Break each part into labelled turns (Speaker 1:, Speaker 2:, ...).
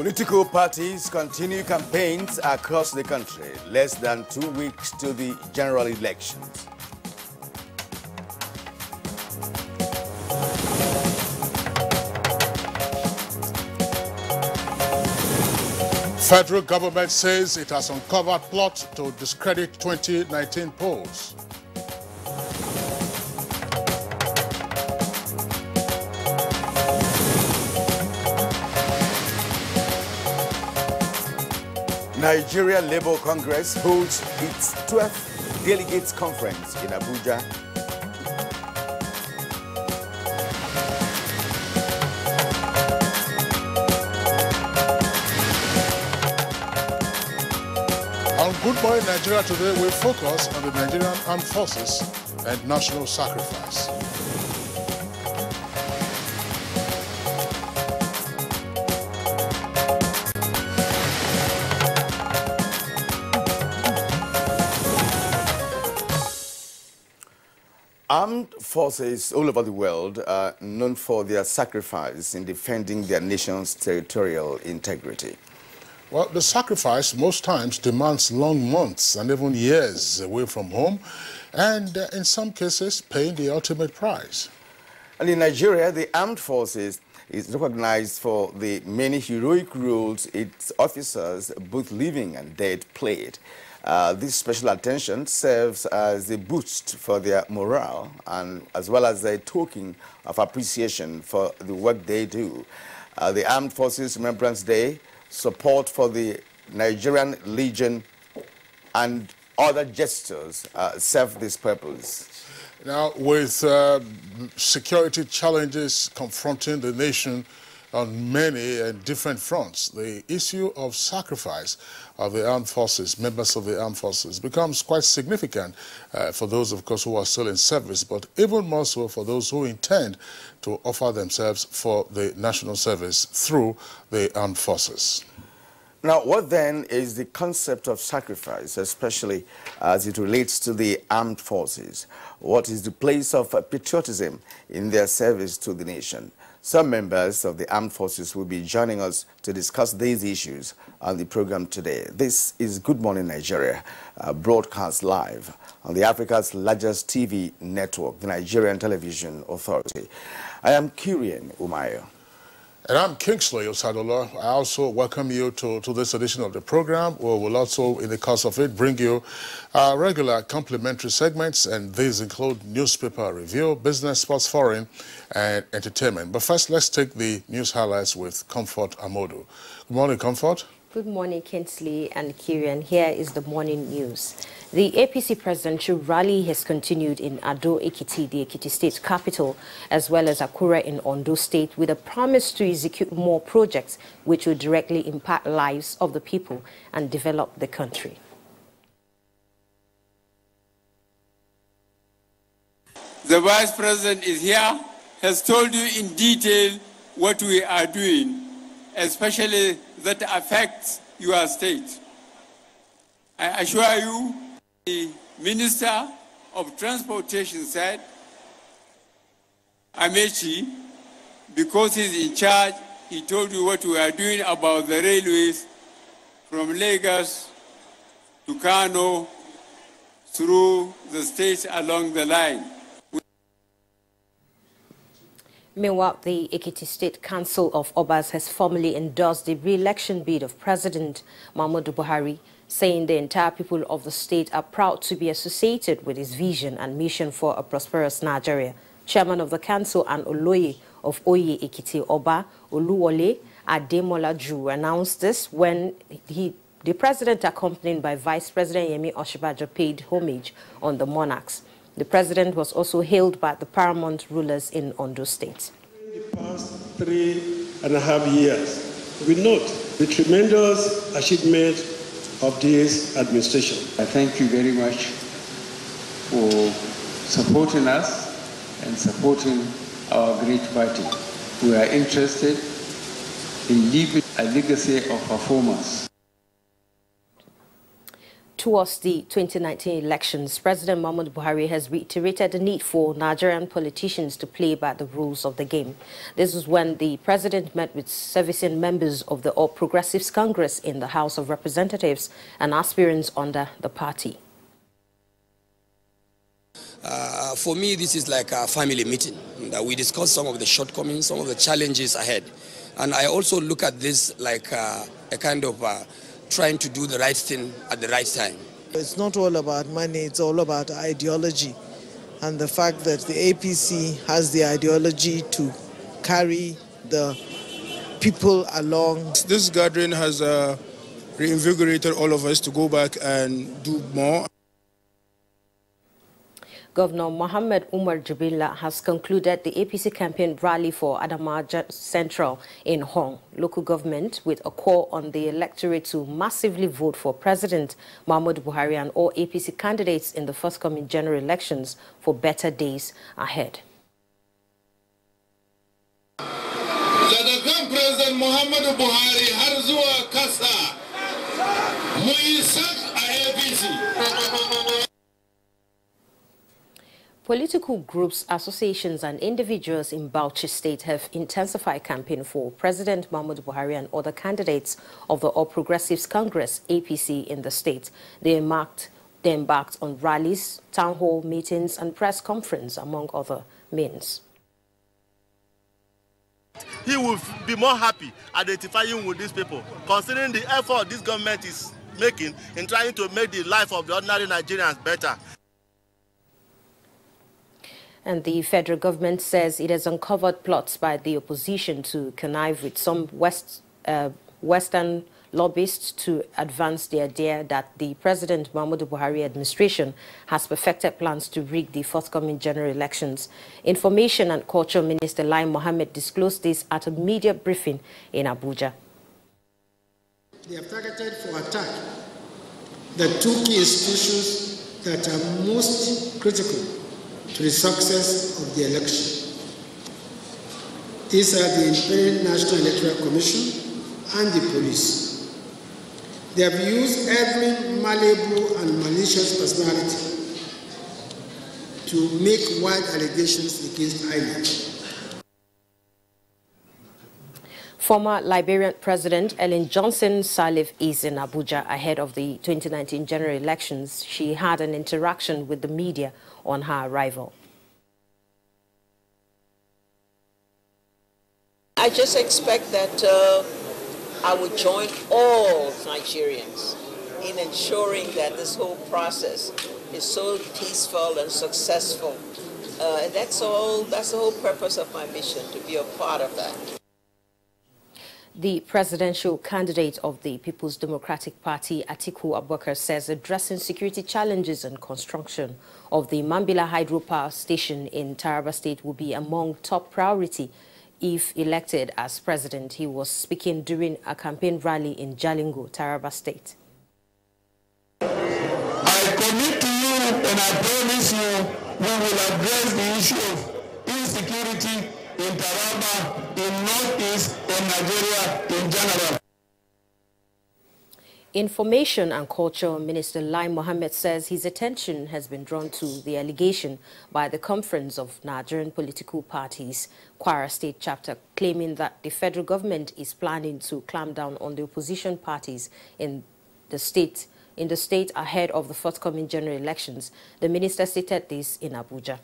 Speaker 1: Political parties continue campaigns across the country, less than 2 weeks to the general elections.
Speaker 2: Federal government says it has uncovered plot to discredit 2019 polls.
Speaker 1: Nigeria Labour Congress holds its 12th Delegates Conference in Abuja.
Speaker 2: On Good Morning Nigeria today, we focus on the Nigerian Armed Forces and national sacrifice.
Speaker 1: Armed forces all over the world are known for their sacrifice in defending their nation's territorial integrity.
Speaker 2: Well, the sacrifice most times demands long months and even years away from home, and in some cases paying the ultimate price.
Speaker 1: And in Nigeria, the armed forces is recognized for the many heroic roles its officers, both living and dead, played. This special attention serves as a boost for their morale and as well as a token of appreciation for the work they do. The Armed Forces Remembrance Day, support for the Nigerian Legion, and other gestures serve this purpose.
Speaker 2: Now, with security challenges confronting the nation on many and different fronts, the issue of sacrifice of the armed forces, members of the armed forces, becomes quite significant for those, of course, who are still in service, but even more so for those who intend to offer themselves for the national service through the armed forces.
Speaker 1: Now, what then is the concept of sacrifice, especially as it relates to the armed forces? What is the place of patriotism in their service to the nation? Some members of the armed forces will be joining us to discuss these issues on the program today. This is Good Morning Nigeria, broadcast live on the Africa's largest TV network, the Nigerian Television Authority. I am Nigerian Umayo.
Speaker 2: And I'm Kingsley Osadola. I also welcome you to this edition of the program. We will also, in the course of it, bring you regular complimentary segments, and these include newspaper review, business, sports, foreign, and entertainment. But first, let's take the news highlights with Comfort Amodu. Good morning, Comfort.
Speaker 3: Good morning, Kingsley and Kieran. Here is the morning news. The APC presidential rally has continued in Ado-Ekiti, the Ekiti state capital, as well as Akure in Ondo state, with a promise to execute more projects which will directly impact lives of the people and develop the country.
Speaker 4: The Vice President is here, has told you in detail what we are doing, especially that affects your state. I assure you, the Minister of Transportation said, Amechi, because he's in charge, he told you what we are doing about the railways from Lagos to Kano through the states along the line.
Speaker 3: Meanwhile, the Ekiti State Council of Obas has formally endorsed the re-election bid of President Muhammadu Buhari, saying the entire people of the state are proud to be associated with his vision and mission for a prosperous Nigeria. Chairman of the Council and Oloye of Oye Ekiti Oba, Oluwole Ademolaju, announced this when the president, accompanied by Vice President Yemi Osinbajo, paid homage on the monarchs. The president was also hailed by the paramount rulers in Ondo State.
Speaker 5: In the past 3.5 years, we note the tremendous achievement of this administration.
Speaker 6: I thank you very much for supporting us and supporting our great party. We are interested in leaving a legacy of performance.
Speaker 3: Towards the 2019 elections, President Muhammadu Buhari has reiterated the need for Nigerian politicians to play by the rules of the game. This was when the president met with servicing members of the All Progressives Congress in the House of Representatives and aspirants under the party.
Speaker 7: For me, this is like a family meeting that we discuss some of the shortcomings, some of the challenges ahead. And I also look at this like a kind of trying to do the right thing at the right time.
Speaker 8: It's not all about money, it's all about ideology. And the fact that the APC has the ideology to carry the people along.
Speaker 9: This gathering has reinvigorated all of us to go back and do more.
Speaker 3: Governor Mohammed Umar Jibrilla has concluded the APC campaign rally for Adamawa Central in Hong local government with a call on the electorate to massively vote for President Muhammadu Buhari and all APC candidates in the forthcoming general elections for better days ahead.
Speaker 10: President Muhammadu Buhari har zuwa kasa mu yi sak a APC.
Speaker 3: Political groups, associations and individuals in Bauchi State have intensified campaign for President Muhammadu Buhari and other candidates of the All Progressives Congress, APC, in the state. They embarked on rallies, town hall meetings and press conference, among other means.
Speaker 11: He will be more happy identifying with these people, considering the effort this government is making in trying to make the life of the ordinary Nigerians better.
Speaker 3: And the federal government says it has uncovered plots by the opposition to connive with some Western lobbyists to advance the idea that the President Muhammadu Buhari administration has perfected plans to rig the forthcoming general elections. Information and Culture Minister Lai Mohammed disclosed this at a media briefing in Abuja.
Speaker 12: They have targeted for attack the two key institutions that are most critical to the success of the election. These are the Independent National Electoral Commission and the police. They have used every malleable and malicious personality to make wide allegations against INEC.
Speaker 3: Former Liberian President Ellen Johnson Sirleaf is in Abuja ahead of the 2019 general elections. She had an interaction with the media on her arrival.
Speaker 13: I just expect that I would join all Nigerians in ensuring that this whole process is so peaceful and successful. And that's the whole purpose of my mission, to be a part of that.
Speaker 3: The presidential candidate of the People's Democratic Party, Atiku Abubakar, says addressing security challenges and construction of the Mambila hydropower station in Taraba State will be among top priority if elected as president. He was speaking during a campaign rally in Jalingo, Taraba State.
Speaker 10: I commit to you and I promise you we will address the issue of insecurity in Taraba, in Northeast, and Nigeria in general.
Speaker 3: Information and Culture Minister Lai Mohammed says his attention has been drawn to the allegation by the Conference of Nigerian Political Parties, Kwara State Chapter, claiming that the federal government is planning to clamp down on the opposition parties in the state ahead of the forthcoming general elections. The minister stated this in Abuja.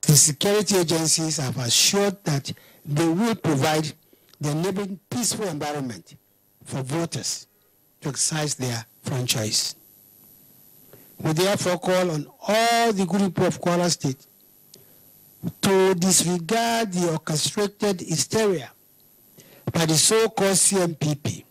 Speaker 14: The security agencies have assured that they will provide the enabling peaceful environment for voters to exercise their franchise. We therefore call on all the good people of Kwara State to disregard the orchestrated hysteria by the so-called CMPP.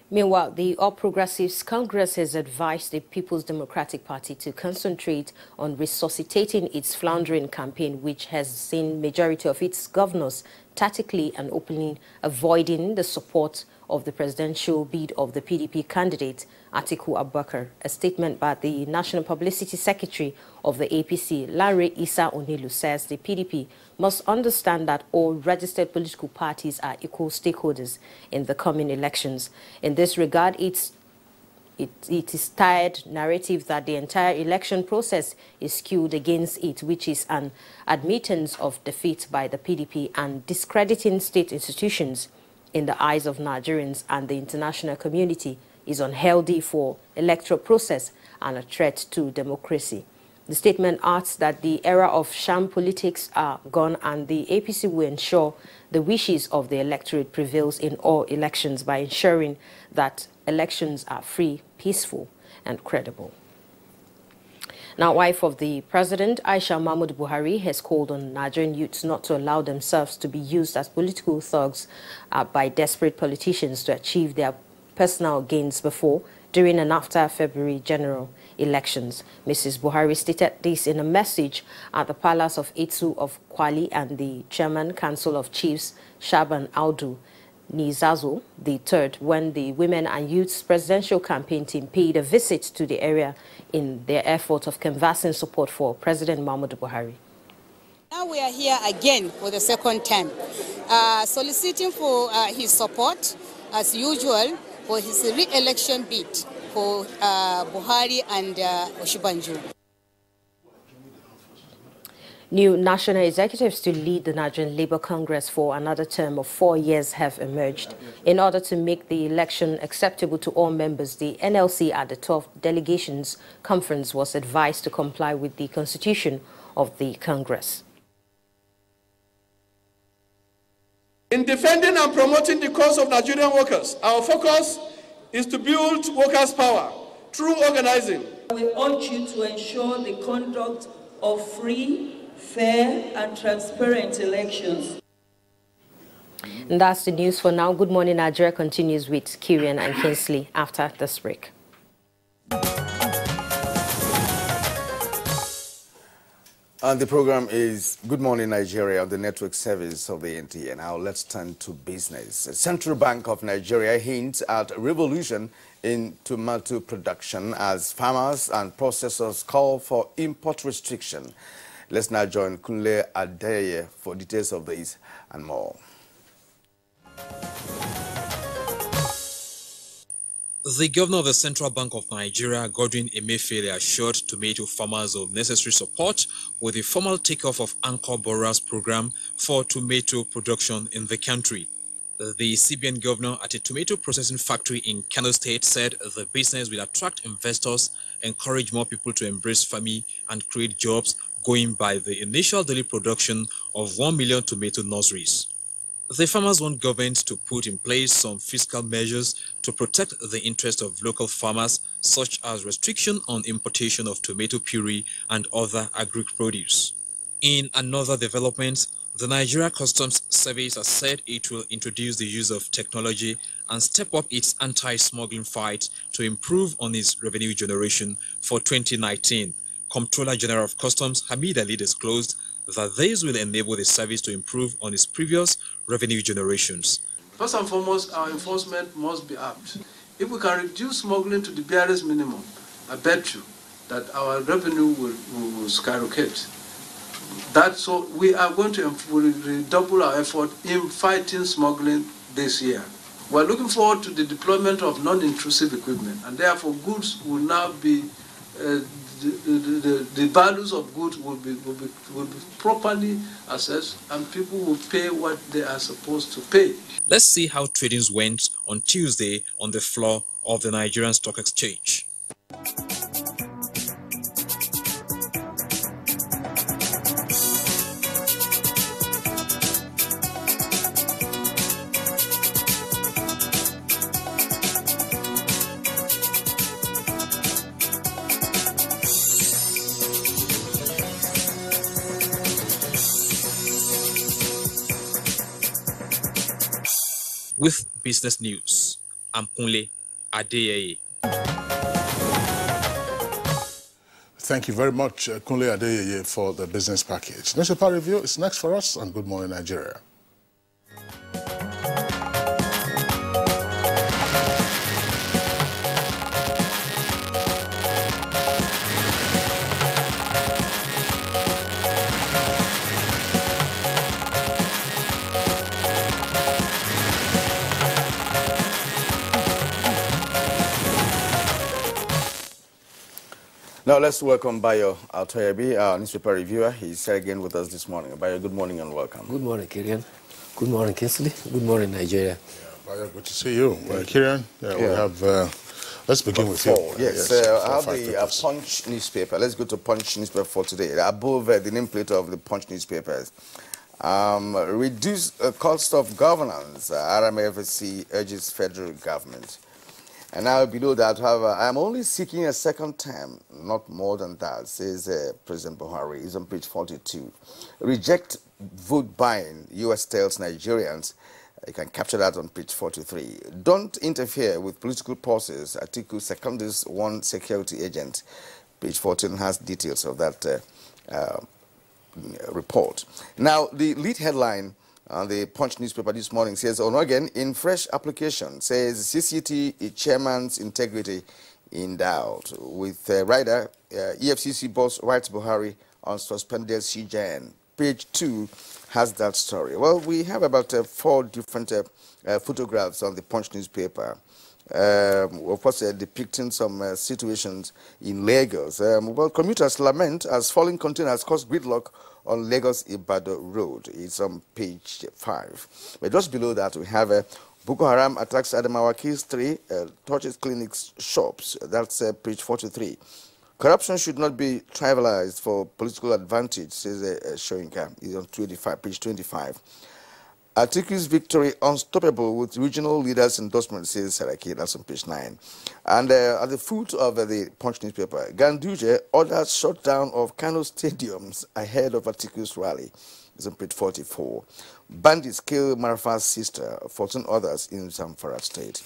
Speaker 3: Meanwhile, the All Progressives Congress has advised the People's Democratic Party to concentrate on resuscitating its floundering campaign, which has seen majority of its governors tactically and openly avoiding the support of the presidential bid of the PDP candidate, Atiku Abubakar. A statement by the National Publicity Secretary of the APC, Larry Issa Onilu, says the PDP must understand that all registered political parties are equal stakeholders in the coming elections. In this regard, its it is tired narrative that the entire election process is skewed against it, which is an admittance of defeat by the PDP and discrediting state institutions in the eyes of Nigerians and the international community is unhealthy for electoral process and a threat to democracy. The statement adds that the era of sham politics are gone and the APC will ensure the wishes of the electorate prevails in all elections by ensuring that elections are free, peaceful, and credible. Now, wife of the president, Aisha Mahmoud Buhari, has called on Nigerian youths not to allow themselves to be used as political thugs by desperate politicians to achieve their personal gains before, during and after February general elections. Mrs. Buhari stated this in a message at the Palace of Etsu of Kwali and the Chairman Council of Chiefs, Shaban Audu Nizazo III, when the Women and Youths Presidential Campaign team paid a visit to the area in their effort of canvassing support for President Muhammadu Buhari.
Speaker 15: Now we are here again for the second time, soliciting for his support, as usual, for his re-election bid for Buhari and Oshibanjo.
Speaker 3: New national executives to lead the Nigerian Labour Congress for another term of 4 years have emerged. In order to make the election acceptable to all members, the NLC at the 12th Delegations Conference was advised to comply with the constitution of the Congress.
Speaker 16: In defending and promoting the cause of Nigerian workers, our focus is to build workers' power through organizing.
Speaker 17: We urge you to ensure the conduct of free, fair and transparent elections.
Speaker 3: And that's the news for now. Good Morning Nigeria continues with Kirian and Kinsley after this break.
Speaker 1: And the program is Good Morning Nigeria on the network service of the NTA. Now let's turn to business. The Central Bank of Nigeria hints at revolution in tomato production as farmers and processors call for import restriction. Let's now join Kunle Adeye for details of this and more.
Speaker 18: The governor of the Central Bank of Nigeria, Godwin Emefiele, assured tomato farmers of necessary support with the formal takeoff of Anchor Borers program for tomato production in the country. The CBN governor at a tomato processing factory in Kano State said the business will attract investors, encourage more people to embrace farming and create jobs, going by the initial daily production of 1 million tomato nurseries. The farmers want government to put in place some fiscal measures to protect the interest of local farmers, such as restriction on importation of tomato puree and other agri-produce. In another development, the Nigeria Customs Service has said it will introduce the use of technology and step up its anti-smuggling fight to improve on its revenue generation for 2019. Comptroller General of Customs Hamid Ali disclosed that this will enable the service to improve on its previous revenue generations.
Speaker 19: First and foremost, our enforcement must be apt. If we can reduce smuggling to the barest minimum, I bet you that our revenue will skyrocket. So we are going to redouble our effort in fighting smuggling this year. We're looking forward to the deployment of non-intrusive equipment, and therefore goods will now be the values of goods will be properly assessed, and people will pay what they are supposed to pay.
Speaker 18: Let's see how tradings went on Tuesday on the floor of the Nigerian Stock Exchange. With business news, I'm Kunle Adeye.
Speaker 2: Thank you very much, Kunle Adeye, for the business package. Newspaper review is next for us on Good Morning Nigeria.
Speaker 1: Now let's welcome Bayo Altoyabi, our newspaper reviewer. He's here again with us this morning. Bayo, good morning and welcome.
Speaker 20: Good morning, Kirian. Good morning, Kinsley. Good morning, Nigeria.
Speaker 2: Bayo, good to see you. Kirian, we have... let's begin with you.
Speaker 1: Yes, I have the Punch newspaper. Let's go to Punch newspaper for today. Above the nameplate of the Punch newspapers. Reduce cost of governance. RMFC urges federal government. And now below that, however, I'm only seeking a second term, not more than that, says President Buhari. He's on page 42. Reject vote buying, U.S. tells Nigerians. You can capture that on page 43. Don't interfere with political process. Atiku secondus one security agent. Page 14 has details of that report. Now, the lead headline on the Punch newspaper this morning says, Onogen in fresh application, says CCT chairman's integrity in doubt. With rider, EFCC boss writes Buhari on suspended CJN. Page 2 has that story. Well, we have about 4 different photographs on the Punch newspaper. Of course, depicting some situations in Lagos. Well, commuters lament as falling containers cause gridlock on Lagos-Ibadan Road. It's on page 5. But just below that, we have Boko Haram attacks Adamawa Keys 3, touches clinics, shops. That's page 43. Corruption should not be trivialized for political advantage, says Shoyinka. It's on page 25. Atiku's victory unstoppable with regional leaders' endorsement, says Saraki. That's on page 9. And at the foot of the Punch newspaper, Ganduje orders shutdown of Kano stadiums ahead of Atiku's rally. It's on page 44. Bandits kill Marafa's sister, 14 others in Zamfara state.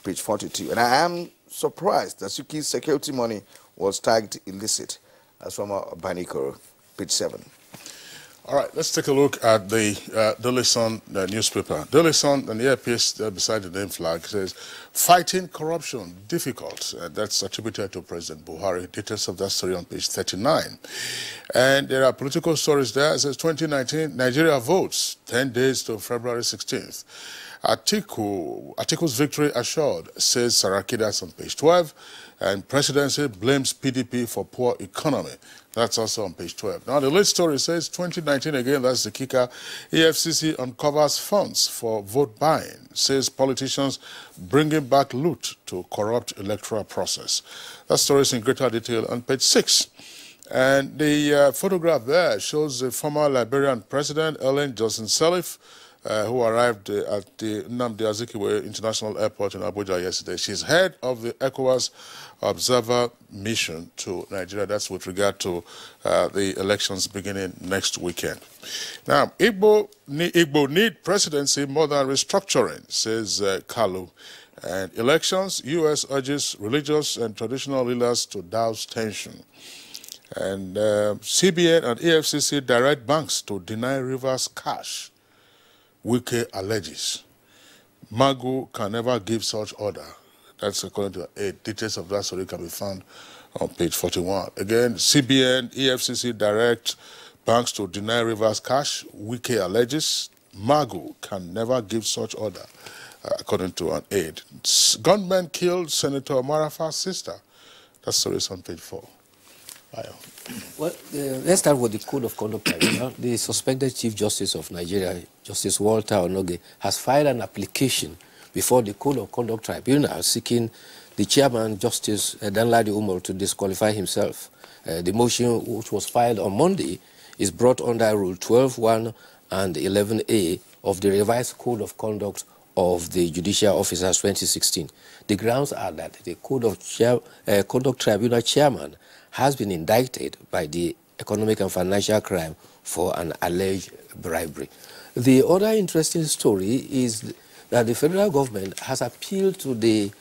Speaker 1: Page 42. And I am surprised that Suki's security money was tagged illicit, as from Banikoro. Page 7.
Speaker 2: All right, let's take a look at the Daily Sun newspaper. Daily Sun, and the earpiece beside the name flag says, fighting corruption, difficult. That's attributed to President Buhari. Details of that story on page 39. And there are political stories there. It says 2019, Nigeria votes 10 days to February 16th. Atiku's victory assured, says Saraki. That's on page 12. And presidency blames PDP for poor economy. That's also on page 12. Now, the late story says 2019 again, that's the kicker. EFCC uncovers funds for vote buying, says politicians bringing back loot to corrupt electoral process. That story is in greater detail on page 6. And the photograph there shows the former Liberian president, Ellen Johnson Sirleaf, who arrived at the Nnamdi Azikiwe International Airport in Abuja yesterday. She's head of the ECOWAS Observer Mission to Nigeria. That's with regard to the elections beginning next weekend. Now, Igbo need presidency more than restructuring, says Kalu. And elections, U.S. urges religious and traditional leaders to douse tension. And CBN and EFCC direct banks to deny Rivers cash. Wike alleges Magu can never give such order. That's according to details of that story can be found on page 41. Again, CBN, EFCC direct banks to deny Rivers cash. Wike alleges Magu can never give such order, according to an aide. Gunmen killed Senator Marafa's sister. That story is on page 4.
Speaker 20: Well, let's start with the Code of Conduct Tribunal. The suspended Chief Justice of Nigeria, Justice Walter Onoge, has filed an application before the Code of Conduct Tribunal seeking the chairman, Justice Danladi Umar, to disqualify himself. The motion, which was filed on Monday, is brought under Rule 12.1 and 11A of the revised Code of Conduct of the Judicial Officers 2016. The grounds are that the Code of Conduct Tribunal chairman has been indicted by the Economic and Financial Crime for an alleged bribery. The other interesting story is that the federal government has appealed to the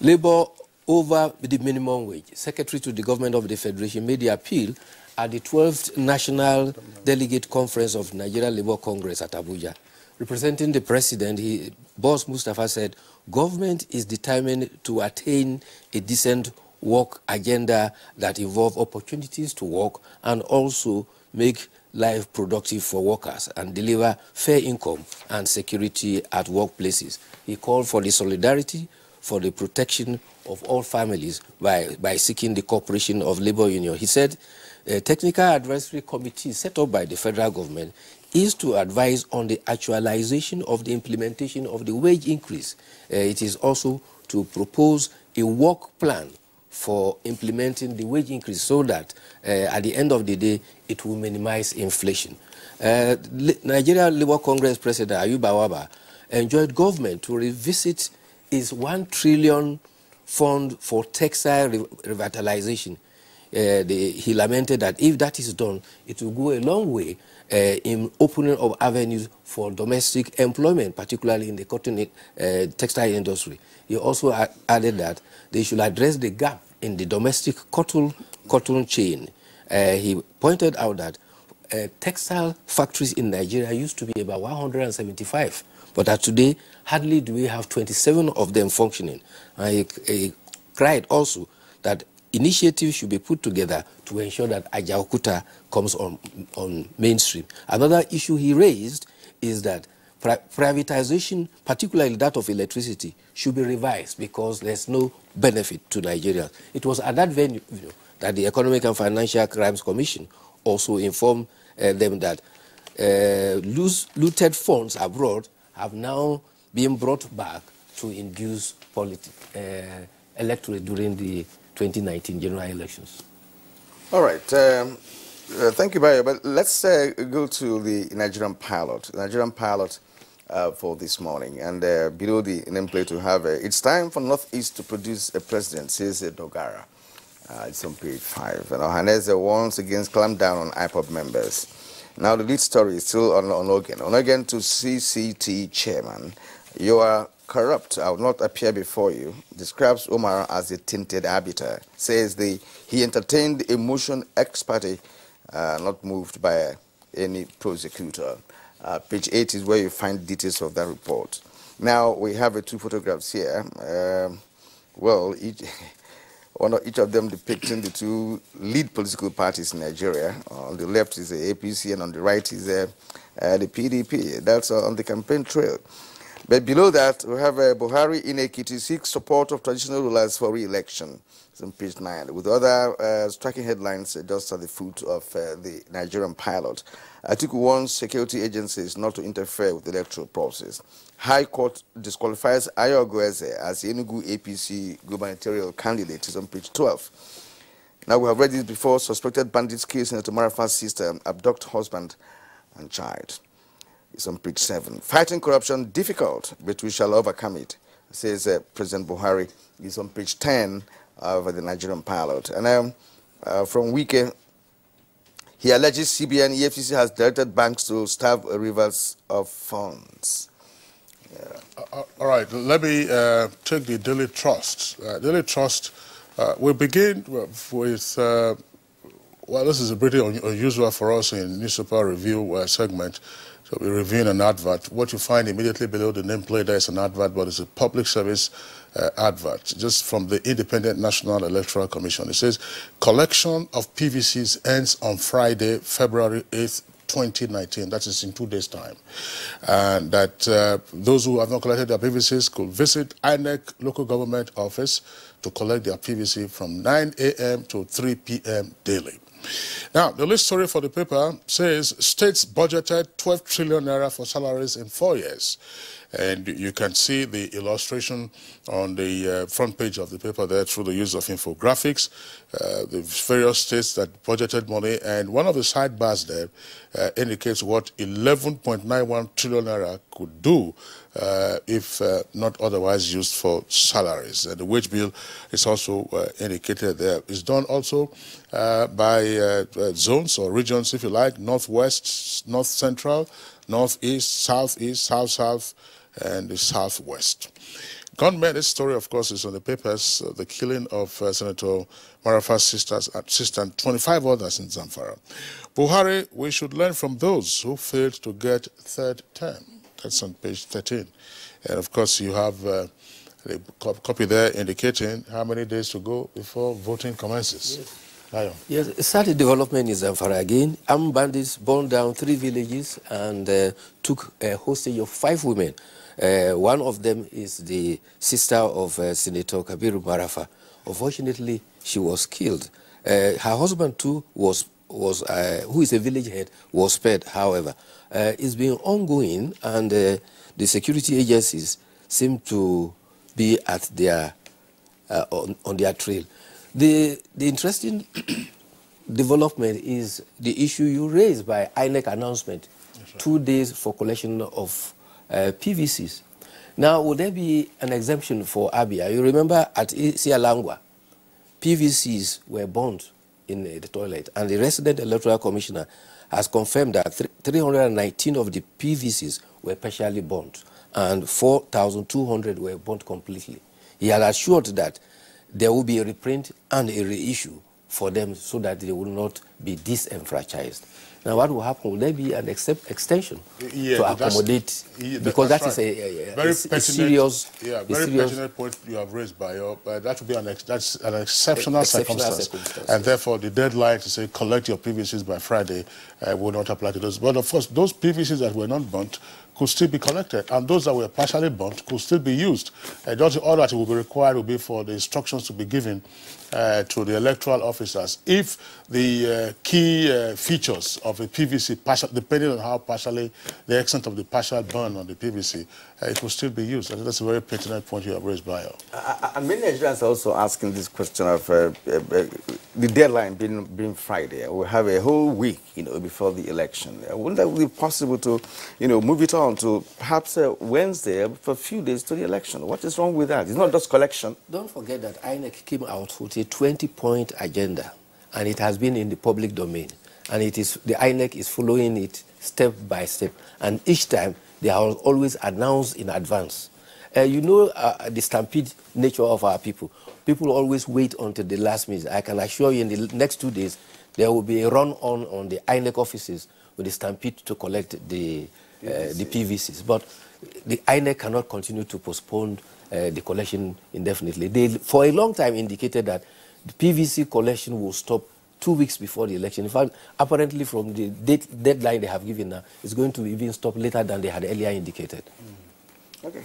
Speaker 20: labor over the minimum wage. Secretary to the government of the Federation made the appeal at the 12th National Delegate Conference of Nigeria Labour Congress at Abuja. Representing the president, Boss Mustafa said, government is determined to attain a decent work agenda that involve opportunities to work and also make life productive for workers and deliver fair income and security at workplaces. He called for the solidarity for the protection of all families by seeking the cooperation of labor union. He said a technical advisory committee set up by the federal government is to advise on the actualization of the implementation of the wage increase. It is also to propose a work plan for implementing the wage increase so that at the end of the day, it will minimize inflation. Nigeria Labour Congress President Ayuba Waba enjoined government to revisit its 1 trillion fund for textile revitalization. He lamented that if that is done, it will go a long way in opening up avenues for domestic employment, particularly in the cotton textile industry. He also added that they should address the gap in the domestic cotton chain. He pointed out that textile factories in Nigeria used to be about 175, but today, hardly do we have 27 of them functioning. He cried also that initiatives should be put together to ensure that Ajaokuta comes on mainstream. Another issue he raised is that privatization, particularly that of electricity, should be revised because there's no benefit to Nigerians. It was at that venue that the Economic and Financial Crimes Commission also informed them that looted funds abroad have now been brought back to induce electorate during the 2019 general elections.
Speaker 1: All right. Thank you, Bayo. But let's go to the Nigerian pilot. Nigerian pilot for this morning. And below the nameplate to have it's time for Northeast to produce a president, says Dogara. It's on page 5. And Ohaneze warns against clamp down on IPOB members. Now the lead story is still on Onogen. Onogen to CCT chairman. You are corrupt. I will not appear before you. Describes Omar as a tainted arbiter. Says he entertained emotion ex parte, not moved by any prosecutor. Page 8 is where you find details of that report. Now we have 2 photographs here. Well, each of them depicting the 2 lead political parties in Nigeria. On the left is the APC and on the right is the PDP. That's on the campaign trail. But below that, we have Buhari in Ekiti seeks support of traditional rulers for re-election. It's on page 9. With other striking headlines just at the foot of the Nigerian pilot. Atiku warns security agencies not to interfere with the electoral process. High Court disqualifies Ayo Ogueze as the Enugu APC gubernatorial candidate. It's on page 12. Now, we have read this before. Suspected bandits kill Senator Marafa's sister, abduct husband and child. It's on page 7. Fighting corruption difficult, but we shall overcome it, says President Buhari. It's on page 10 of the Nigerian pilot. And from Wike, he alleges CBN EFCC has directed banks to starve rivers of funds. Yeah.
Speaker 2: All right, let me take the Daily Trust. Daily Trust, we begin with, well, this is a pretty unusual for us in newspaper review segment. So we're reviewing an advert. What you find immediately below the nameplate, there is an advert, but it's a public service advert, just from the Independent National Electoral Commission. It says, collection of PVCs ends on Friday, February 8th, 2019. That is in 2 days' time. And that those who have not collected their PVCs could visit INEC local government office to collect their PVC from 9 a.m. to 3 p.m. daily. Now, the lead story for the paper says states budgeted 12 trillion naira for salaries in 4 years. And you can see the illustration on the front page of the paper there through the use of infographics, the various states that budgeted money. And one of the sidebars there indicates what 11.91 trillion naira could do if not otherwise used for salaries. And the wage bill is also indicated there. It's done also by zones or regions, if you like, northwest, north central, northeast, southeast, south-south, and the southwest. Gunmen, this story, of course, is on the papers, the killing of Senator Marafa's sister and 25 others in Zamfara. Buhari, we should learn from those who failed to get third term. That's on page 13. And, of course, you have the copy there indicating how many days to go before voting commences. Yes.
Speaker 20: Yes, it started development in Zamfara again. Armed bandits burned down 3 villages and took a hostage of 5 women. One of them is the sister of Senator Kabiru Marafa. Unfortunately, she was killed. Her husband too who is a village head, was spared. However, it's been ongoing, and the security agencies seem to be at their on their trail. The interesting development is the issue you raised by INEC announcement, 2 days for collection of PVCs. Now, would there be an exemption for Abia? You remember at Sialangwa, PVCs were burnt in the toilet, and the resident electoral commissioner has confirmed that 319 of the PVCs were partially burnt, and 4,200 were burnt completely. He had assured that there will be a reprint and a reissue for them so that they will not be disenfranchised. Now, what will happen? Will there be an extension to accommodate? Because that is a serious...
Speaker 2: Yeah, very pertinent point you have raised, Bayo. That would be an exceptional circumstance. And therefore, the deadline to say collect your PVCs by Friday will not apply to those. But of course, those PVCs that were not burnt could still be collected, and those that were partially burnt could still be used. Just all that will be required will be for the instructions to be given to the electoral officers. If the key features of a PVC, depending on how partially, the extent of the partial burn on the PVC, it will still be used. I think that's a very pertinent point you have raised, Bayo.
Speaker 1: And many Nigerians are also asking this question of the deadline being Friday. We'll have a whole week, before the election. Wouldn't that be possible to, move it on to perhaps Wednesday for a few days to the election? What is wrong with that? It's not just collection.
Speaker 20: Don't forget that INEC came out with a 20-point agenda, and it has been in the public domain. And the INEC is following it step by step. And each time, they are always announced in advance. The stampede nature of our people. People always wait until the last minute. I can assure you in the next 2 days, there will be a run-on on the INEC offices with the stampede to collect the PVCs. But the INEC cannot continue to postpone the collection indefinitely. They, for a long time, indicated that the PVC collection will stop 2 weeks before the election. In fact, apparently from the deadline they have given now, it's going to even stop later than they had earlier indicated.
Speaker 1: Okay.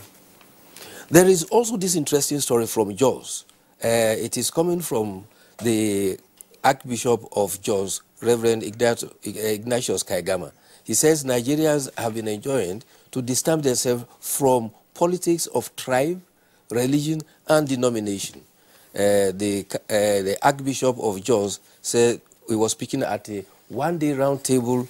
Speaker 20: There is also this interesting story from Jos. It is coming from the Archbishop of Jos, Reverend Ignatius Kaigama. He says Nigerians have been enjoined to distance themselves from politics of tribe, religion, and denomination. The Archbishop of Jos said he was speaking at a one-day roundtable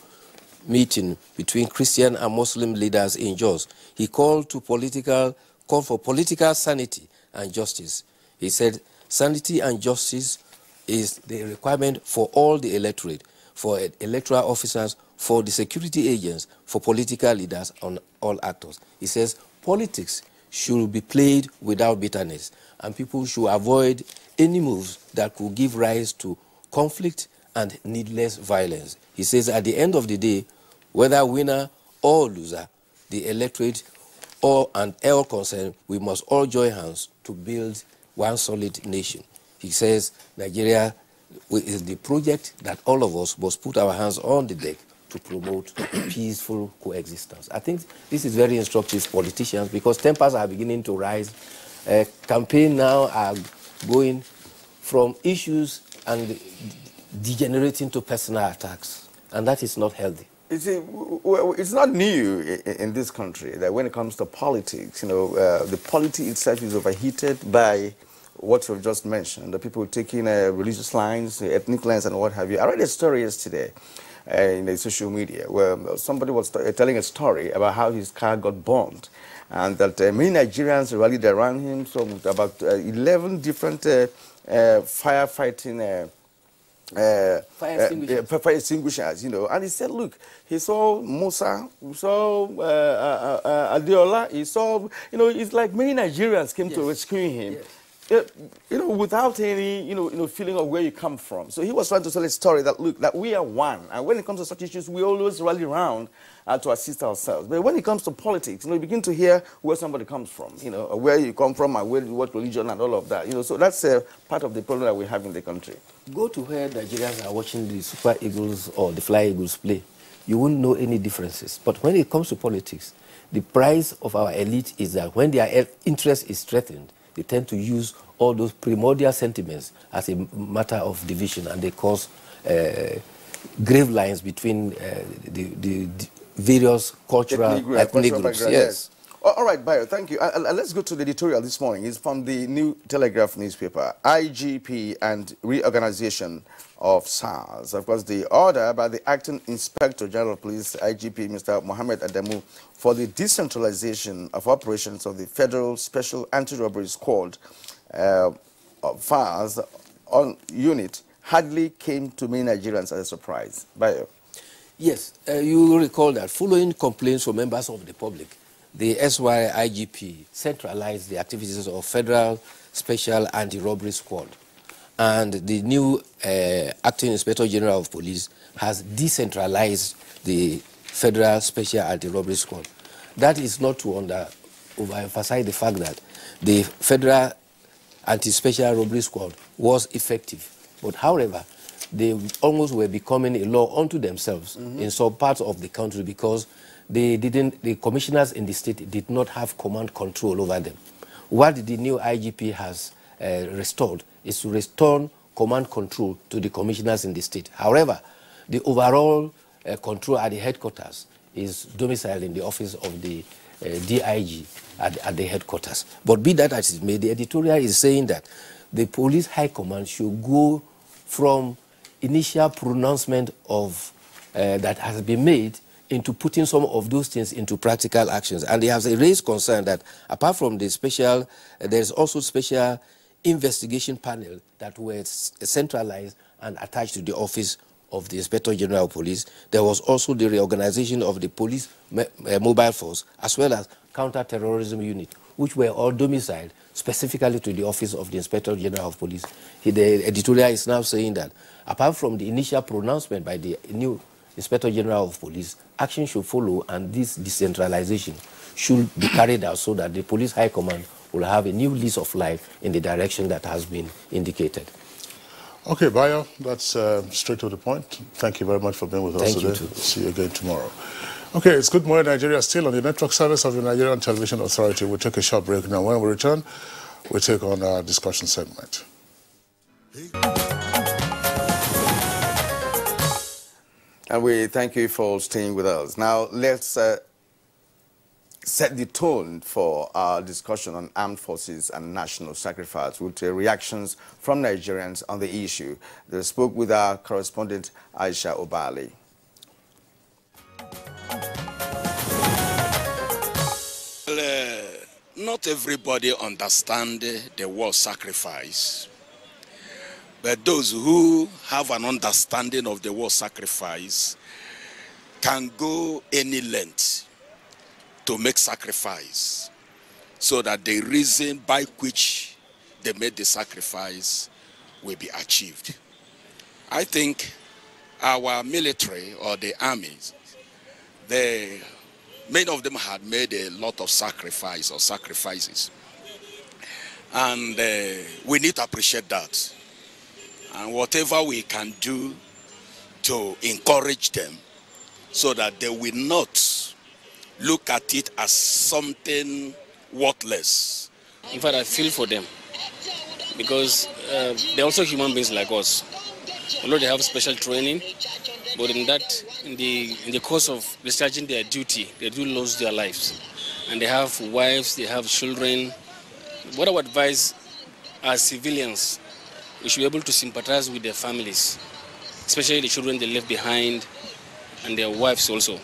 Speaker 20: meeting between Christian and Muslim leaders in Jos. He called for political sanity and justice. He said sanity and justice is the requirement for all the electorate, for electoral officers, for the security agents, for political leaders, and all actors. He says politics should be played without bitterness, and people should avoid any moves that could give rise to conflict and needless violence. He says at the end of the day, whether winner or loser, the electorate and all concerned, we must all join hands to build one solid nation. He says Nigeria is the project that all of us must put our hands on the deck to promote peaceful coexistence. I think this is very instructive for politicians because tempers are beginning to rise. Campaigns now are going from issues and degenerating to personal attacks, and that is not healthy.
Speaker 1: You see, it's not new in this country that when it comes to politics, the polity itself is overheated by what you've just mentioned, the people taking religious lines, ethnic lines, and what have you. I read a story yesterday in the social media where somebody was telling a story about how his car got bombed and that many Nigerians rallied around him, so about 11 different firefighting fire extinguishers, and he said, look, he saw Musa, he saw Adiola, he saw, it's like many Nigerians came to rescue him. Yes. Without any, feeling of where you come from. So he was trying to tell a story that, look, that we are one. And when it comes to such issues, we always rally around to assist ourselves. But when it comes to politics, you begin to hear where somebody comes from, where you come from and what religion and all of that. So that's part of the problem that we have in the country.
Speaker 20: Go to where Nigerians are watching the Super Eagles or the Fly Eagles play. You won't know any differences. But when it comes to politics, the price of our elite is that when their interest is threatened, they tend to use all those primordial sentiments as a matter of division, and they cause grave lines between the various cultural ethnic groups. Yes.
Speaker 1: All right, Bayo, thank you. Let's go to the editorial this morning. It's from the New Telegraph newspaper, IGP and reorganization of SARS. Of course, the order by the Acting Inspector General of Police, IGP, Mr. Mohammed Adamu, for the decentralization of operations of the Federal Special Anti-Robbery Squad, FARS, unit, hardly came to many Nigerians as a surprise. Bayo.
Speaker 20: Yes, you will recall that following complaints from members of the public, the SY IGP centralized the activities of Federal Special Anti-Robbery Squad, and the new Acting Inspector General of Police has decentralized the Federal Special Anti-Robbery Squad. That is not to overemphasize the fact that the Federal Anti-Special Robbery Squad was effective, but however, they almost were becoming a law unto themselves in some parts of the country because the commissioners in the state did not have command control over them. What the new IGP has restored is to restore command control to the commissioners in the state. However, the overall control at the headquarters is domiciled in the office of the DIG at the headquarters. But be that as it may, the editorial is saying that the police high command should go from initial pronouncement of that has been made into putting some of those things into practical actions. And they have raised concern that apart from the special, there's also special investigation panel that were centralized and attached to the office of the Inspector General of Police. There was also the reorganization of the police mobile force as well as counter-terrorism unit, which were all domiciled specifically to the office of the Inspector General of Police. The editorial is now saying that apart from the initial pronouncement by the new Inspector General of Police, action should follow, and this decentralization should be carried out so that the police high command will have a new lease of life in the direction that has been indicated.
Speaker 2: Okay, Bayo, that's straight to the point. Thank you very much for being with us today. See you again tomorrow. Okay, it's Good Morning Nigeria, still on the network service of the Nigerian Television Authority. We'll take a short break now. When we return, we'll take on our discussion segment.
Speaker 1: And we thank you for staying with us. Now, let's set the tone for our discussion on armed forces and national sacrifice with reactions from Nigerians on the issue. They spoke with our correspondent, Aisha Obali.
Speaker 21: Well, not everybody understands the word sacrifice. But those who have an understanding of the word sacrifice can go any length to make sacrifice so that the reason by which they made the sacrifice will be achieved. I think our military or the armies, many of them had made a lot of sacrifices. And we need to appreciate that. And whatever we can do to encourage them so that they will not look at it as something worthless.
Speaker 22: In fact, I feel for them because they're also human beings like us. Although they have special training, but in the course of discharging their duty, they do lose their lives. And they have wives, they have children. What I would advise as civilians, we should be able to sympathize with their families, especially the children they left behind and their wives also,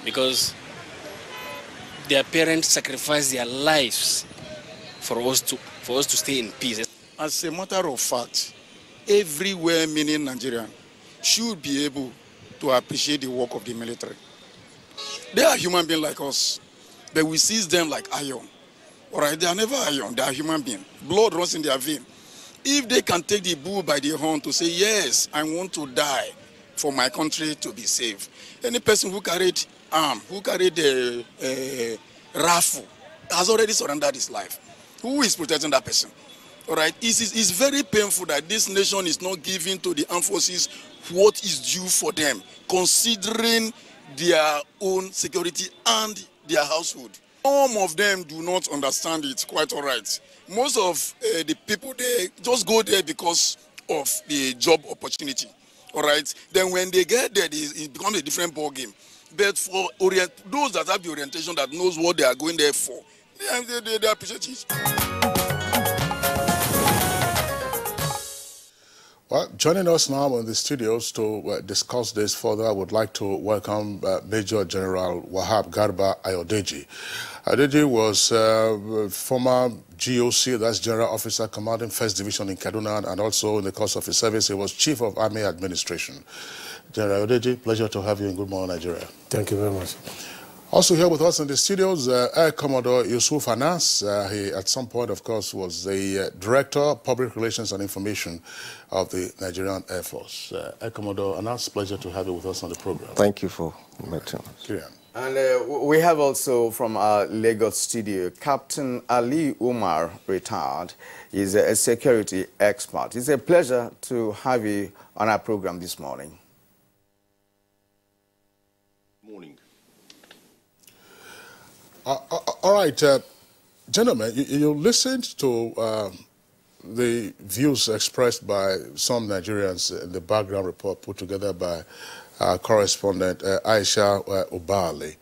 Speaker 22: because their parents sacrificed their lives for us to stay in peace.
Speaker 23: As a matter of fact, everywhere meaning Nigerian should be able to appreciate the work of the military. They are human beings like us, but we see them like iron. All right, they are never iron, they are human beings. Blood runs in their veins. If they can take the bull by the horn to say, yes, I want to die for my country to be safe. Any person who carried arm, who carried a rifle, has already surrendered his life. Who is protecting that person? All right, it's very painful that this nation is not giving to the armed forces what is due for them, considering their own security and their household. Some of them do not understand it quite all right. Most of the people there just go there because of the job opportunity. All right. Then when they get there, it becomes a different ball game. But for those that have the orientation that knows what they are going there for, they appreciate it.
Speaker 2: Well, joining us now in the studios to discuss this further, I would like to welcome Major General Wahab Garba Ayodeji. Ayodeji was former GOC, that's General Officer Commanding 1st Division in Kaduna, and also in the course of his service, he was Chief of Army Administration. General Ayodeji, pleasure to have you in Good Morning Nigeria.
Speaker 4: Thank you very much.
Speaker 2: Also here with us in the studios, Air Commodore Yusuf Anas. He, at some point, of course, was the Director of Public Relations and Information of the Nigerian Air Force. Air Commodore Anas, pleasure to have you with us on the program.
Speaker 5: Thank you for inviting us.
Speaker 1: And we have also from our Lagos studio, Captain Ali Umar, retired. He's a security expert. It's a pleasure to have you on our program this morning.
Speaker 2: All right, gentlemen, you listened to the views expressed by some Nigerians in the background report put together by our correspondent Aisha Ubali.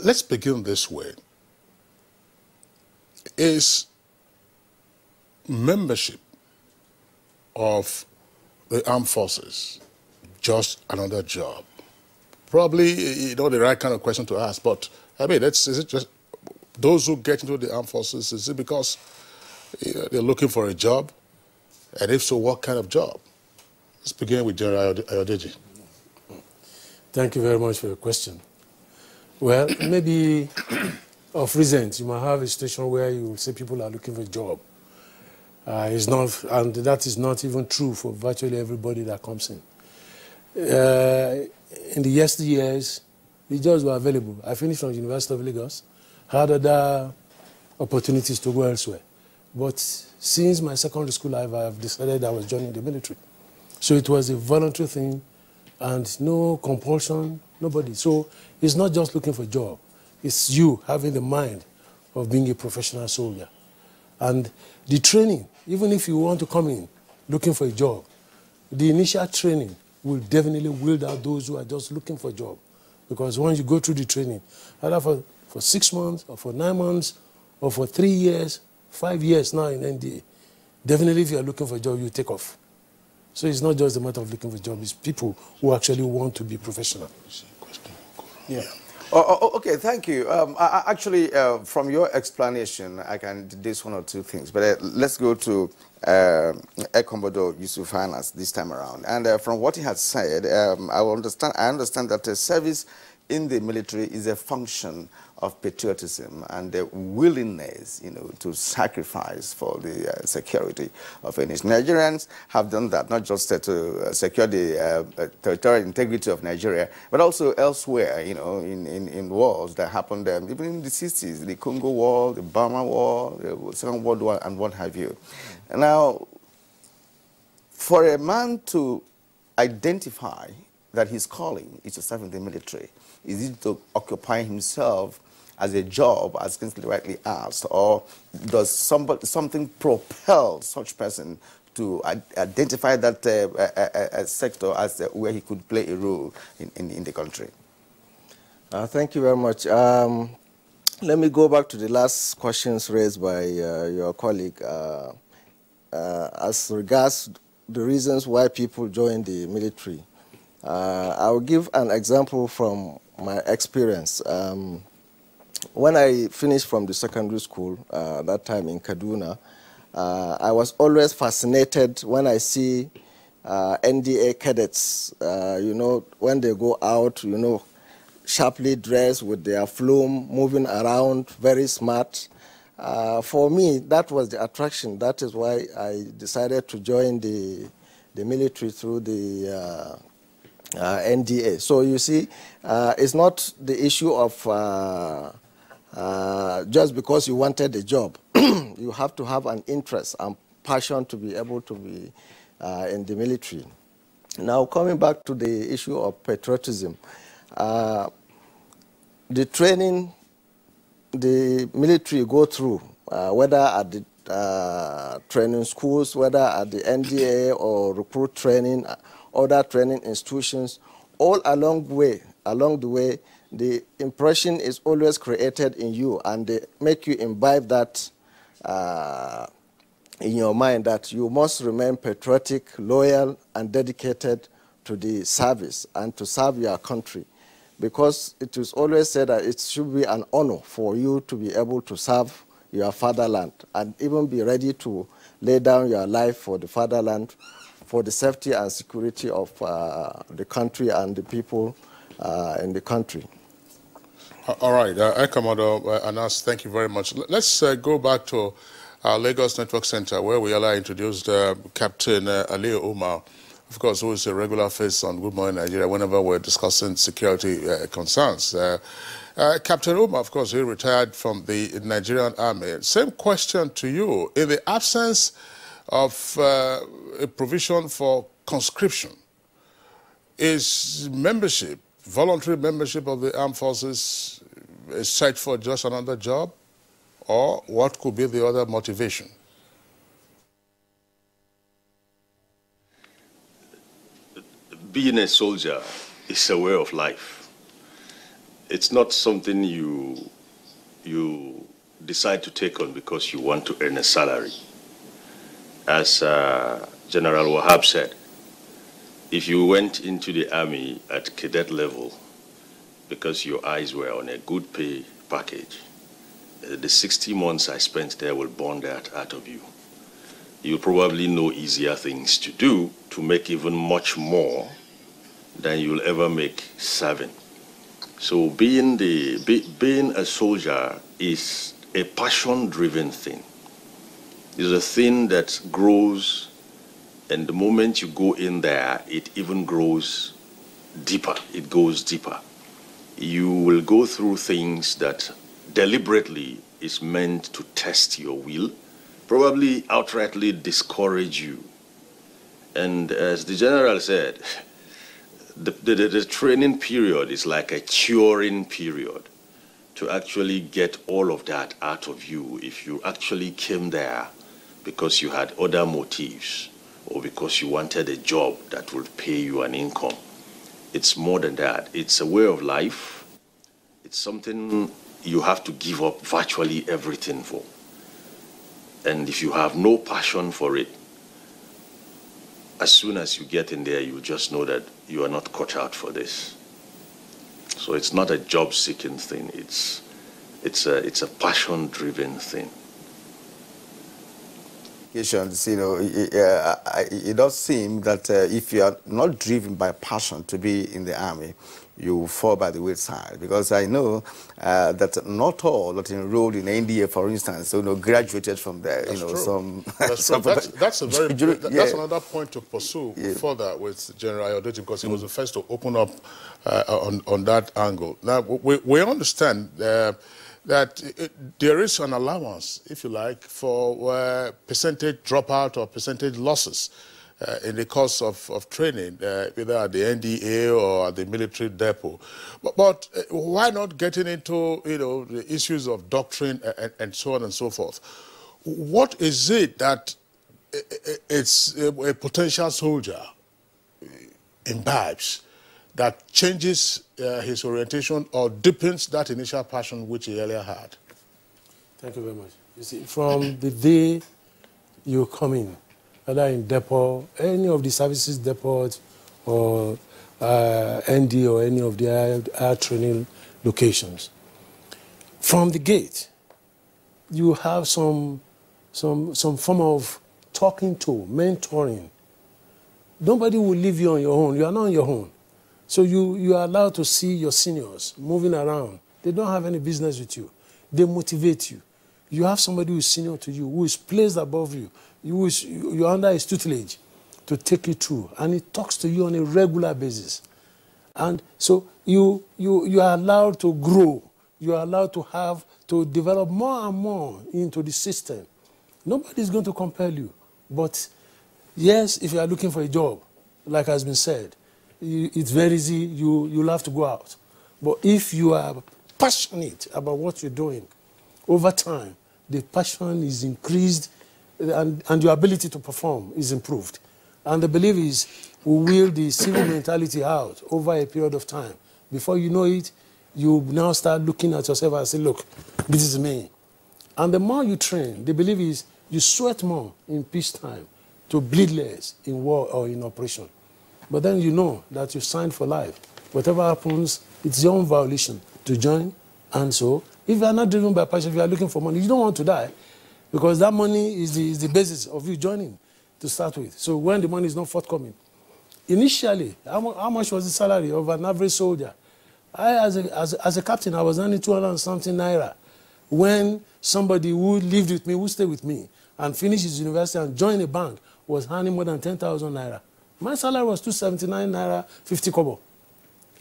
Speaker 2: Let's begin this way. Is membership of the armed forces just another job? Probably, you know, the right kind of question to ask, but I mean, is it just those who get into the armed forces, is it because they're looking for a job? And if so, what kind of job? Let's begin with General Ayodeji.
Speaker 4: Thank you very much for your question. Well, maybe of recent, you might have a situation where you will say people are looking for a job. It's not, and that is not even true for virtually everybody that comes in. In the yesteryears, the jobs were available. I finished from the University of Lagos, had other opportunities to go elsewhere. But since my secondary school life, I have decided I was joining the military. So it was a voluntary thing and no compulsion, nobody. So it's not just looking for a job. It's you having the mind of being a professional soldier. And the training, even if you want to come in looking for a job, the initial training will definitely wield out those who are just looking for a job. Because once you go through the training, either for 6 months, or for 9 months, or for 3 years, 5 years now in NDA, definitely if you are looking for a job, you take off. So it's not just a matter of looking for a job, it's people who actually want to be professional.
Speaker 1: Yeah. Oh, okay, thank you. Actually, from your explanation, I can deduce one or two things. But let's go to Air Commodore Yusuf Anas this time around. And from what he has said, I understand that service in the military is a function of patriotism and the willingness, you know, to sacrifice for the security of a nation. Nigerians have done that, not just to secure the territorial integrity of Nigeria, but also elsewhere, you know, in wars that happened even in the 60s, the Congo War, the Burma War, the Second World War, and what have you. Now, for a man to identify that his calling is to serve in the military, is it to occupy himself as a job, as Kinsley rightly asked, or does something propel such person to identify that sector as where he could play a role in the country?
Speaker 5: Thank you very much. Let me go back to the last questions raised by your colleague. As regards the reasons why people join the military, I will give an example from my experience. When I finished from the secondary school, that time in Kaduna, I was always fascinated when I see NDA cadets, you know, when they go out, you know, sharply dressed with their flume, moving around, very smart. For me, that was the attraction. That is why I decided to join the military through the NDA. So you see, it's not the issue of just because you wanted a job. You have to have an interest and passion to be able to be in the military. Now, coming back to the issue of patriotism, the training the military go through, whether at the training schools, whether at the NDA or recruit training, other training institutions, all along the way, the impression is always created in you, and they make you imbibe that in your mind, that you must remain patriotic, loyal, and dedicated to the service and to serve your country. Because it is always said that it should be an honor for you to be able to serve your fatherland and even be ready to lay down your life for the fatherland, for the safety and security of the country and the people in the country.
Speaker 2: All right, Air Commodore Anas, thank you very much. Let's go back to our Lagos Network Center, where we earlier introduced Captain Aliyu Umar, of course, who is a regular face on Good Morning Nigeria whenever we're discussing security concerns. Captain Umar, of course, he retired from the Nigerian Army. Same question to you. In the absence of a provision for conscription, is membership, voluntary membership of the armed forces, a search for just another job? Or what could be the other motivation?
Speaker 6: Being a soldier is a way of life. It's not something you decide to take on because you want to earn a salary. As General Wahab said, if you went into the army at cadet level because your eyes were on a good pay package, the 60 months I spent there will burn that out of you. You'll probably know easier things to do to make even much more than you'll ever make serving. So being a soldier is a passion-driven thing. It's a thing that grows, and the moment you go in there, it even grows deeper. It goes deeper. You will go through things that deliberately is meant to test your will, probably outrightly discourage you. And as the general said, the training period is like a curing period to actually get all of that out of you. If you actually came there because you had other motives or because you wanted a job that would pay you an income, it's more than that. It's a way of life. It's something you have to give up virtually everything for. And if you have no passion for it, as soon as you get in there, you just know that you are not cut out for this. So it's not a job-seeking thing. It's a passion-driven thing.
Speaker 1: You know, it does seem that if you are not driven by passion to be in the army, you fall by the wayside. Because I know that not all that enrolled in NDA, for instance, graduated from there.
Speaker 2: That's true.
Speaker 1: Some.
Speaker 2: That's another point to pursue further with General Ayodeji, because he was the first to open up on that angle. Now we understand that there is an allowance, if you like, for percentage dropout or percentage losses in the course of training, either at the NDA or at the military depot. But why not getting into the issues of doctrine and so on and so forth? What is it that it's a potential soldier imbibes that changes his orientation or deepens that initial passion which he earlier had?
Speaker 4: Thank you very much. You see, from the day you come in, whether in depot, any of the services depot or ND or any of the air training locations, from the gate, you have some form of talking to, mentoring. Nobody will leave you on your own. You are not on your own. So you are allowed to see your seniors moving around. They don't have any business with you. They motivate you. You have somebody who is senior to you, who is placed above you. You're under his tutelage to take you through. And he talks to you on a regular basis. And so you are allowed to grow. You are allowed to develop more and more into the system. Nobody is going to compel you. But yes, if you are looking for a job, like has been said, it's very easy, you'll have to go out. But if you are passionate about what you're doing, over time, the passion is increased and your ability to perform is improved. And the belief is we will the civil mentality out over a period of time. Before you know it, you now start looking at yourself and say, look, this is me. And the more you train, the belief is you sweat more in peacetime to bleed less in war or in operation. But then you know that you signed for life. Whatever happens, it's your own violation to join. And so, if you are not driven by passion, if you are looking for money, you don't want to die. Because that money is the basis of you joining to start with. So when the money is not forthcoming, initially, how much was the salary of an average soldier? As a captain, I was earning 200 and something naira. When somebody who lived with me, who stayed with me, and finished his university and joined a bank, was earning more than 10,000 naira. My salary was 279 naira, 50 kobo.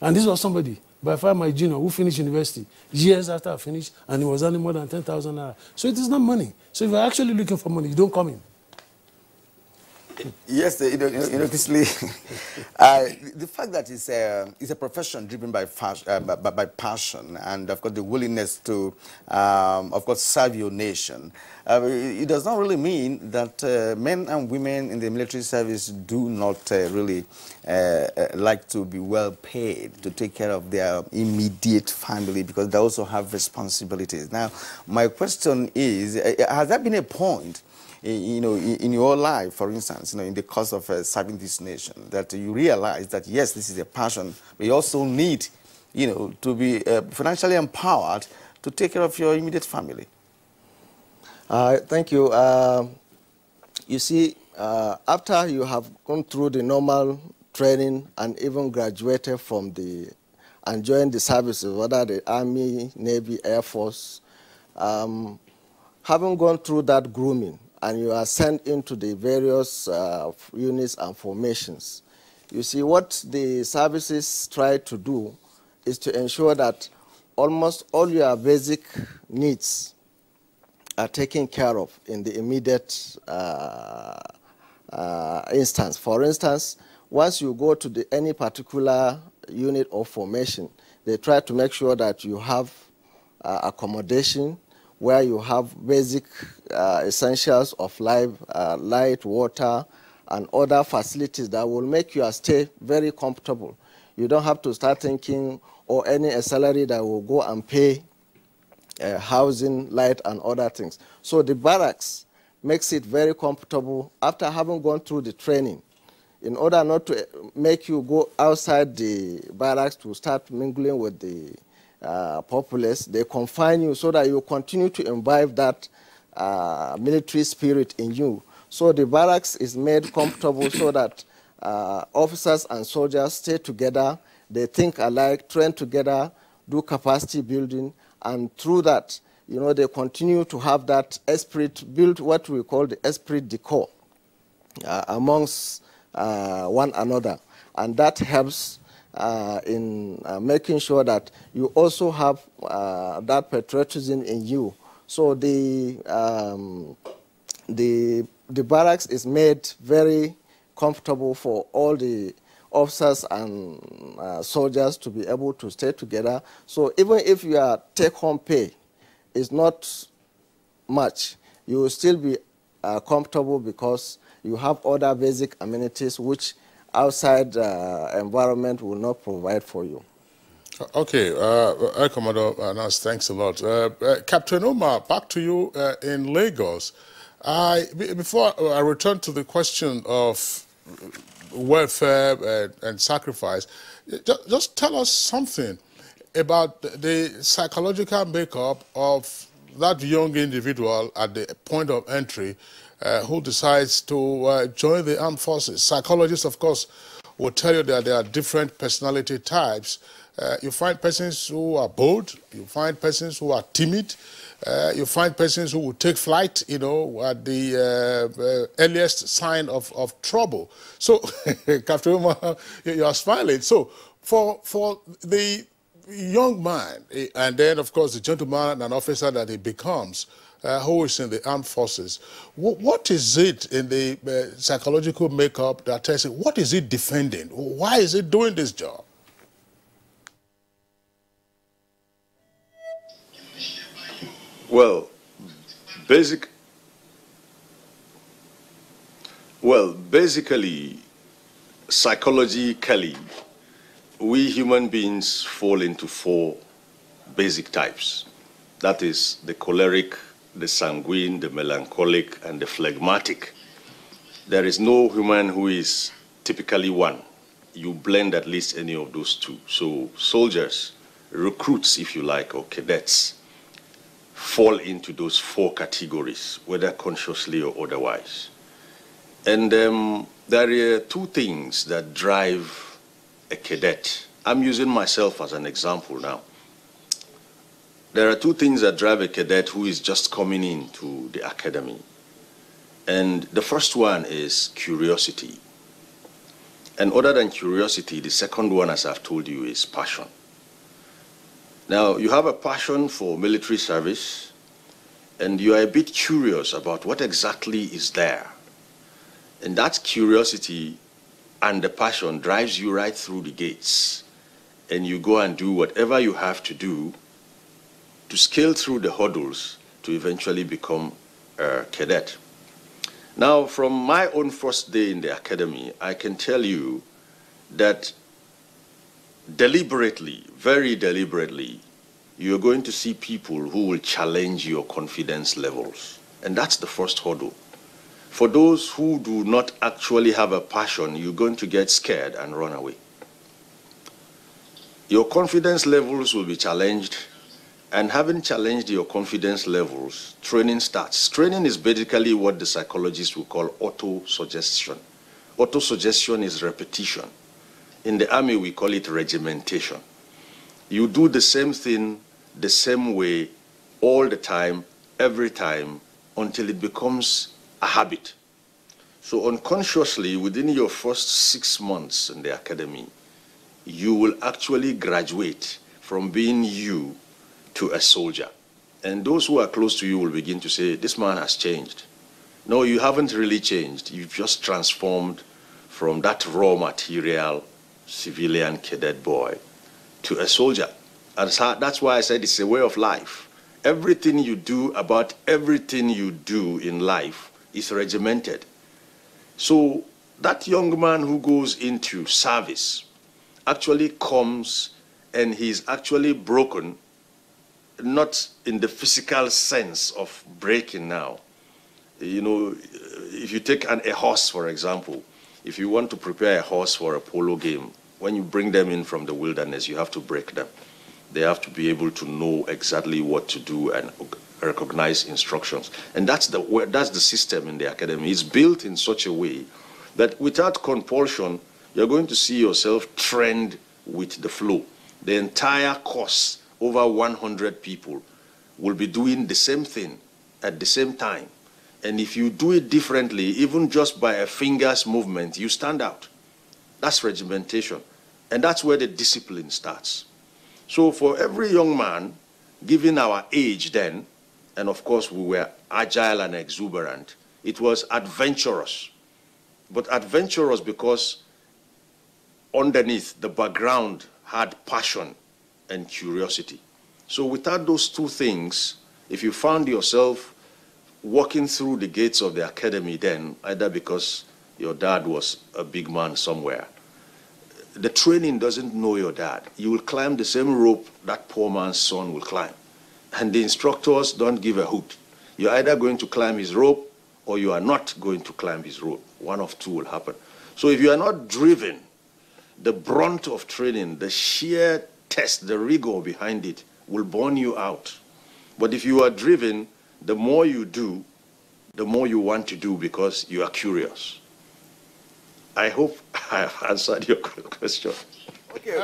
Speaker 4: And this was somebody, by far my junior, who finished university years after I finished, and he was earning more than 10,000 naira. So it is not money. So if you're actually looking for money, you don't come in.
Speaker 1: Yes, obviously, the fact that it's a profession driven by passion and, of course, the willingness to, of course, serve your nation, it does not really mean that men and women in the military service do not really like to be well paid to take care of their immediate family, because they also have responsibilities. Now, my question is, has there been a point in your life, for instance, in the course of serving this nation, that you realize that, yes, this is a passion, but you also need, to be financially empowered to take care of your immediate family?
Speaker 5: Thank you. You see, after you have gone through the normal training and even graduated from and joined the services, whether the Army, Navy, Air Force, having gone through that grooming, and you are sent into the various units and formations. You see, what the services try to do is to ensure that almost all your basic needs are taken care of in the immediate instance. For instance, once you go to any particular unit or formation, they try to make sure that you have accommodation, where you have basic essentials of life, light, water, and other facilities that will make your stay very comfortable. You don't have to start thinking, or any salary that will go and pay housing, light, and other things. So the barracks makes it very comfortable after having gone through the training. In order not to make you go outside the barracks to start mingling with the populace, they confine you so that you continue to imbibe that military spirit in you. So the barracks is made comfortable so that officers and soldiers stay together, they think alike, train together, do capacity building, and through that, they continue to have that esprit, build what we call the esprit de corps amongst one another. And that helps in making sure that you also have that patriotism in you. So the barracks is made very comfortable for all the officers and soldiers to be able to stay together. So even if your take-home pay is not much, you will still be comfortable because you have other basic amenities which outside environment will not provide for you.
Speaker 2: Okay, Air Commodore Nas, thanks a lot. Captain Omar, back to you in Lagos. Before I return to the question of welfare and sacrifice, just tell us something about the psychological makeup of that young individual at the point of entry who decides to join the armed forces. Psychologists, of course, will tell you that there are different personality types. You find persons who are bold, you find persons who are timid, you find persons who will take flight, at the earliest sign of trouble. So, Captain Umar, you are smiling. So, for the young man, and then, of course, the gentleman and officer that he becomes, who is in the armed forces, what is it in the psychological makeup that tells him, what is he defending? Why is he doing this job?
Speaker 6: Well, basically, psychologically, we human beings fall into 4 basic types. That is the choleric, the sanguine, the melancholic, and the phlegmatic. There is no human who is typically one. You blend at least any of those 2. So soldiers, recruits, if you like, or cadets, fall into those 4 categories, whether consciously or otherwise. And there are 2 things that drive a cadet. I'm using myself as an example now. There are 2 things that drive a cadet who is just coming into the academy. And the first one is curiosity. And other than curiosity, the second one, as I've told you, is passion. Now, you have a passion for military service, and you are a bit curious about what exactly is there. And that curiosity and the passion drives you right through the gates. And you go and do whatever you have to do to scale through the hurdles to eventually become a cadet. Now, from my own first day in the academy, I can tell you that deliberately, very deliberately, you're going to see people who will challenge your confidence levels. And that's the first hurdle. For those who do not actually have a passion, you're going to get scared and run away. Your confidence levels will be challenged, and having challenged your confidence levels, training starts. Training is basically what the psychologists will call auto-suggestion. Auto-suggestion is repetition. In the army, we call it regimentation. You do the same thing the same way all the time, every time, until it becomes a habit. So unconsciously, within your first 6 months in the academy, you will actually graduate from being you to a soldier. And those who are close to you will begin to say, this man has changed. No, you haven't really changed. You've just transformed from that raw material civilian cadet boy to a soldier. And that's why I said it's a way of life. Everything you do about everything you do in life is regimented. So that young man who goes into service actually comes and he's actually broken, not in the physical sense of breaking now. You know, if you take a horse, for example, if you want to prepare a horse for a polo game, when you bring them in from the wilderness, you have to break them. They have to be able to know exactly what to do and recognize instructions. And that's the system in the academy. It's built in such a way that without compulsion, you're going to see yourself trend with the flow. The entire course, over 100 people, will be doing the same thing at the same time. And if you do it differently, even just by a finger's movement, you stand out. That's regimentation. And that's where the discipline starts. So for every young man, given our age then, and of course we were agile and exuberant, it was adventurous. But adventurous because underneath the background had passion and curiosity. So without those 2 things, if you found yourself walking through the gates of the academy then, either because your dad was a big man somewhere, the training doesn't know your dad. You will climb the same rope that poor man's son will climb. And the instructors don't give a hoot. You're either going to climb his rope or you are not going to climb his rope. One of 2 will happen. So if you are not driven, the brunt of training, the sheer test, the rigor behind it will burn you out. But if you are driven, the more you do, the more you want to do because you are curious. I hope I have answered your question.
Speaker 1: Okay,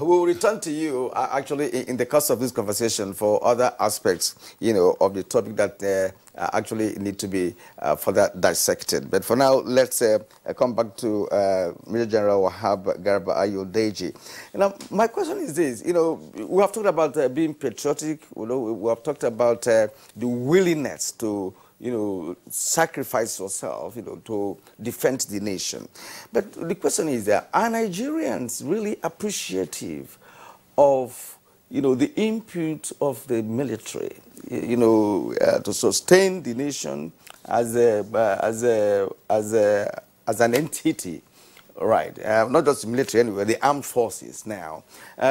Speaker 1: we'll return to you actually in the course of this conversation for other aspects, you know, of the topic that actually need to be further dissected. But for now, let's come back to Major General Wahab Garba Ayodeji. Now, my question is this: you know, we have talked about being patriotic. You know, we have talked about the willingness to, you know, sacrifice yourself, you know, to defend the nation. But the question is, are Nigerians really appreciative of, the input of the military, to sustain the nation as an entity, right? Not just the military anyway, the armed forces now.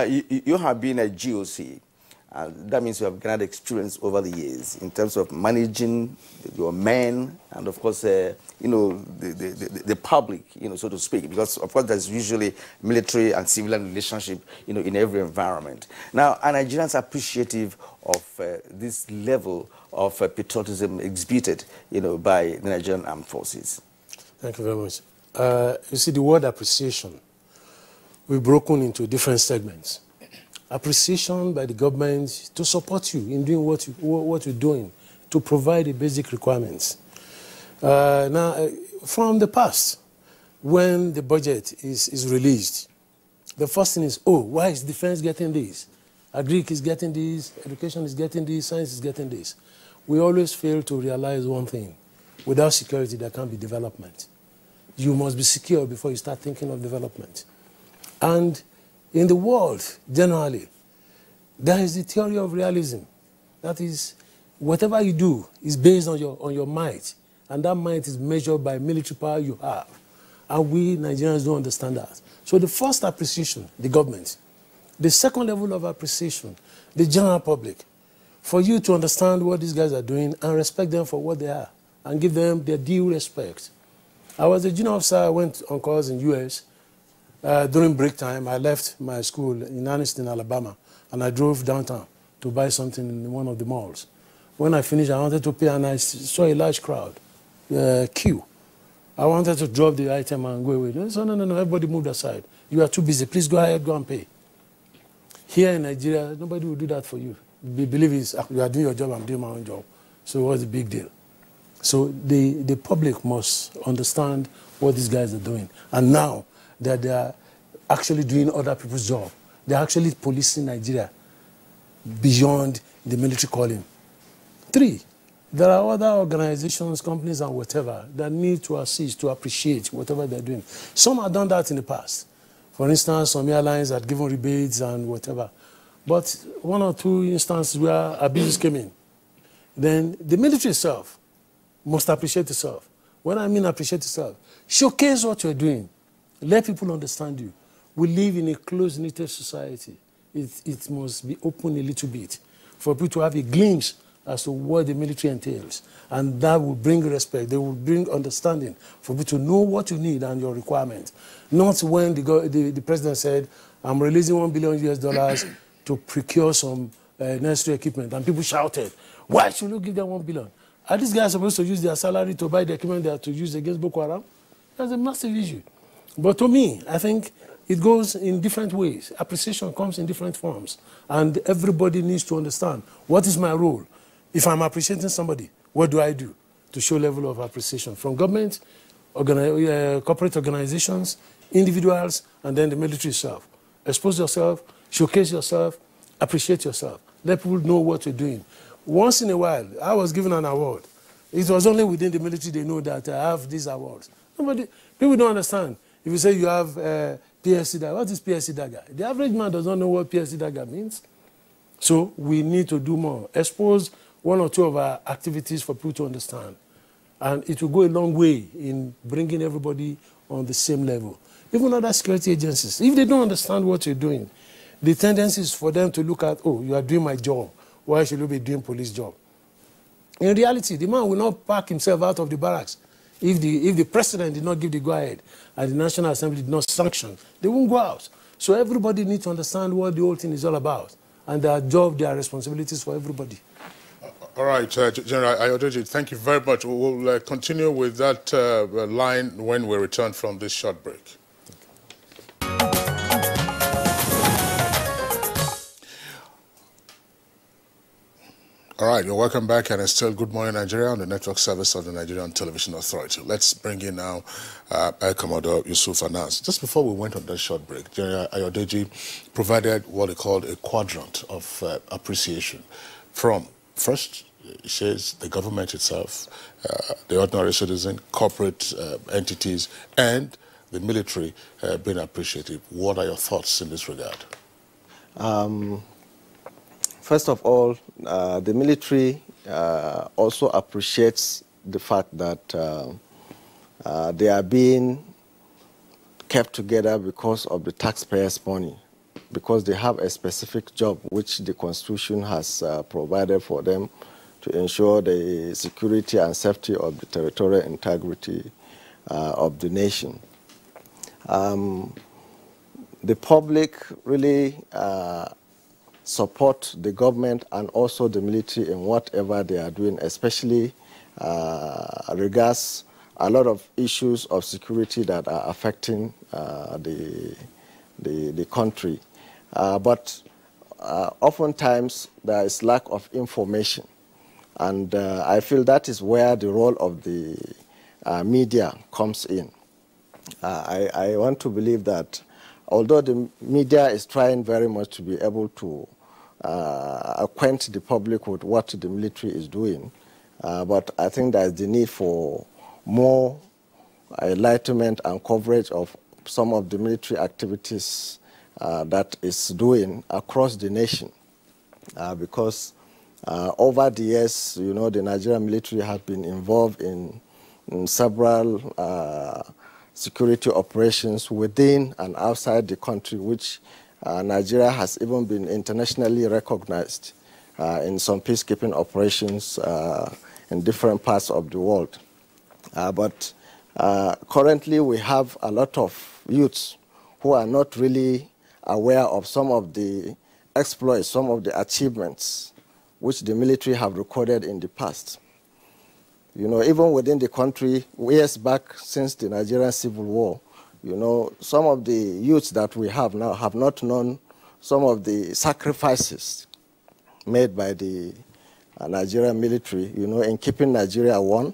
Speaker 1: You have been a GOC. That means you have gathered experience over the years in terms of managing your men and, of course, the public, so to speak, because, of course, there's usually military and civilian relationship, in every environment. Now, are Nigerians appreciative of this level of patriotism exhibited, by the Nigerian armed forces?
Speaker 4: Thank you very much. You see, the word appreciation, we've broken into different segments. Appreciation by the government to support you in doing what you're doing, to provide the basic requirements. Now, from the past, when the budget is released, the first thing is, oh, why is defense getting this? Agric is getting this, education is getting this, science is getting this. We always fail to realize one thing. Without security, there can't be development. You must be secure before you start thinking of development. And in the world, generally, there is the theory of realism. That is, whatever you do is based on your might, and that might is measured by military power you have. And we Nigerians don't understand that. So the first appreciation, the government. The second level of appreciation, the general public. For you to understand what these guys are doing and respect them for what they are, and give them their due respect. I was a junior officer, I went on course in US. During break time, I left my school in Anniston, Alabama, and I drove downtown to buy something in one of the malls. When I finished, I wanted to pay, and I saw a large crowd, queue. I wanted to drop the item and go away. They said, no, everybody moved aside. You are too busy. Please go ahead, go and pay. Here in Nigeria, nobody will do that for you. Believe it, you are doing your job, I'm doing my own job. So what's the big deal? So the public must understand what these guys are doing. And now that they are actually doing other people's job, they're actually policing Nigeria beyond the military calling. 3, there are other organizations, companies, and whatever that need to assist, to appreciate whatever they're doing. Some have done that in the past. For instance, some airlines had given rebates and whatever. But 1 or 2 instances where abuses came in. Then the military itself must appreciate itself. When I mean appreciate itself, showcase what you're doing. Let people understand you. We live in a close-knitted society. It must be open a little bit for people to have a glimpse as to what the military entails. And that will bring respect. They will bring understanding for people to know what you need and your requirements. Not when the president said, I'm releasing $1 billion to procure some necessary equipment. And people shouted, why should you give them $1 billion? Are these guys supposed to use their salary to buy the equipment they are to use against Boko Haram? That's a massive issue. But to me, I think it goes in different ways. Appreciation comes in different forms. And everybody needs to understand, what is my role? If I'm appreciating somebody, what do I do to show level of appreciation? From government, corporate organizations, individuals, and then the military itself. Expose yourself, showcase yourself, appreciate yourself. Let people know what you're doing. Once in a while, I was given an award. It was only within the military they know that I have these awards. People don't understand. If you say you have PSC dagger, what is PSC dagger? The average man does not know what PSC dagger means. So we need to do more. Expose 1 or 2 of our activities for people to understand. And it will go a long way in bringing everybody on the same level. Even other security agencies, if they don't understand what you're doing, the tendency is for them to look at, oh, you are doing my job. Why should you be doing police job? In reality, the man will not pack himself out of the barracks. If the president did not give the go-ahead and the National Assembly did not sanction, they won't go out. So everybody needs to understand what the whole thing is all about. And their job, their responsibilities for everybody.
Speaker 2: All right, General Ayodeji, thank you very much. We'll continue with that line when we return from this short break. All right, you're welcome back, and it's still Good Morning Nigeria on the network service of the Nigerian Television Authority. Let's bring in now Air Commodore Yusuf Anas. Just before we went on that short break, General Ayodeji provided what he called a quadrant of appreciation from, first, he says the government itself, the ordinary citizen, corporate entities, and the military being appreciative. What are your thoughts in this regard?
Speaker 5: First of all, the military also appreciates the fact that they are being kept together because of the taxpayers' money, because they have a specific job which the Constitution has provided for them to ensure the security and safety of the territorial integrity of the nation. The public really support the government and also the military in whatever they are doing, especially regards a lot of issues of security that are affecting the country. But oftentimes there is lack of information. And I feel that is where the role of the media comes in. I want to believe that although the media is trying very much to be able to acquaint the public with what the military is doing, but I think there is the need for more enlightenment and coverage of some of the military activities that is doing across the nation. Because over the years, you know, the Nigerian military has been involved in several security operations within and outside the country, which Nigeria has even been internationally recognized in some peacekeeping operations in different parts of the world. But currently we have a lot of youths who are not really aware of some of the exploits, some of the achievements which the military have recorded in the past. You know, even within the country, years back since the Nigerian Civil War, you know, some of the youths that we have now have not known some of the sacrifices made by the Nigerian military, you know, in keeping Nigeria one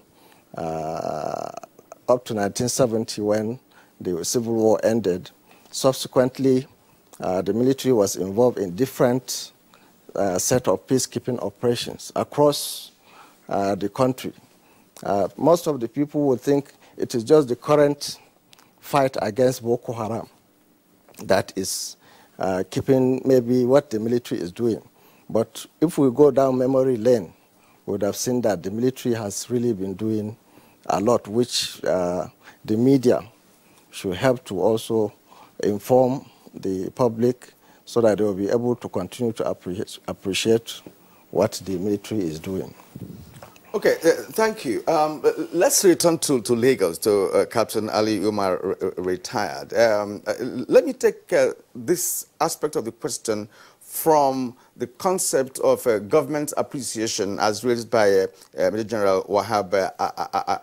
Speaker 5: up to 1970 when the Civil War ended. Subsequently, the military was involved in different set of peacekeeping operations across the country. Most of the people would think it is just the current fight against Boko Haram that is keeping maybe what the military is doing. But if we go down memory lane, we would have seen that the military has really been doing a lot, which the media should help to also inform the public so that they will be able to continue to appreciate what the military is doing.
Speaker 1: Okay, thank you. Let's return to Lagos, to Captain Ali Umar, retired. Let me take this aspect of the question from the concept of government appreciation as raised by Major General Wahab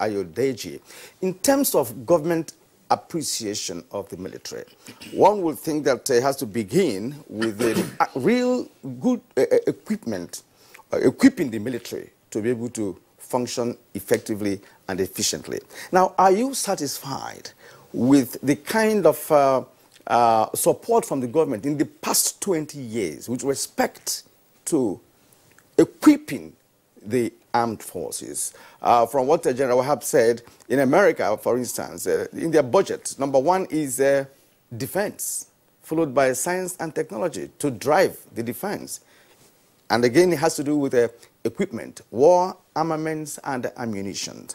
Speaker 1: Ayodeji. In terms of government appreciation of the military, one would think that it has to begin with the real good equipment, equipping the military to be able to function effectively and efficiently. Now, are you satisfied with the kind of support from the government in the past 20 years with respect to equipping the armed forces? From what General Wahab said, in America, for instance, in their budget, #1 is defense, followed by science and technology to drive the defense. And again, it has to do with equipment, war, armaments, and ammunition.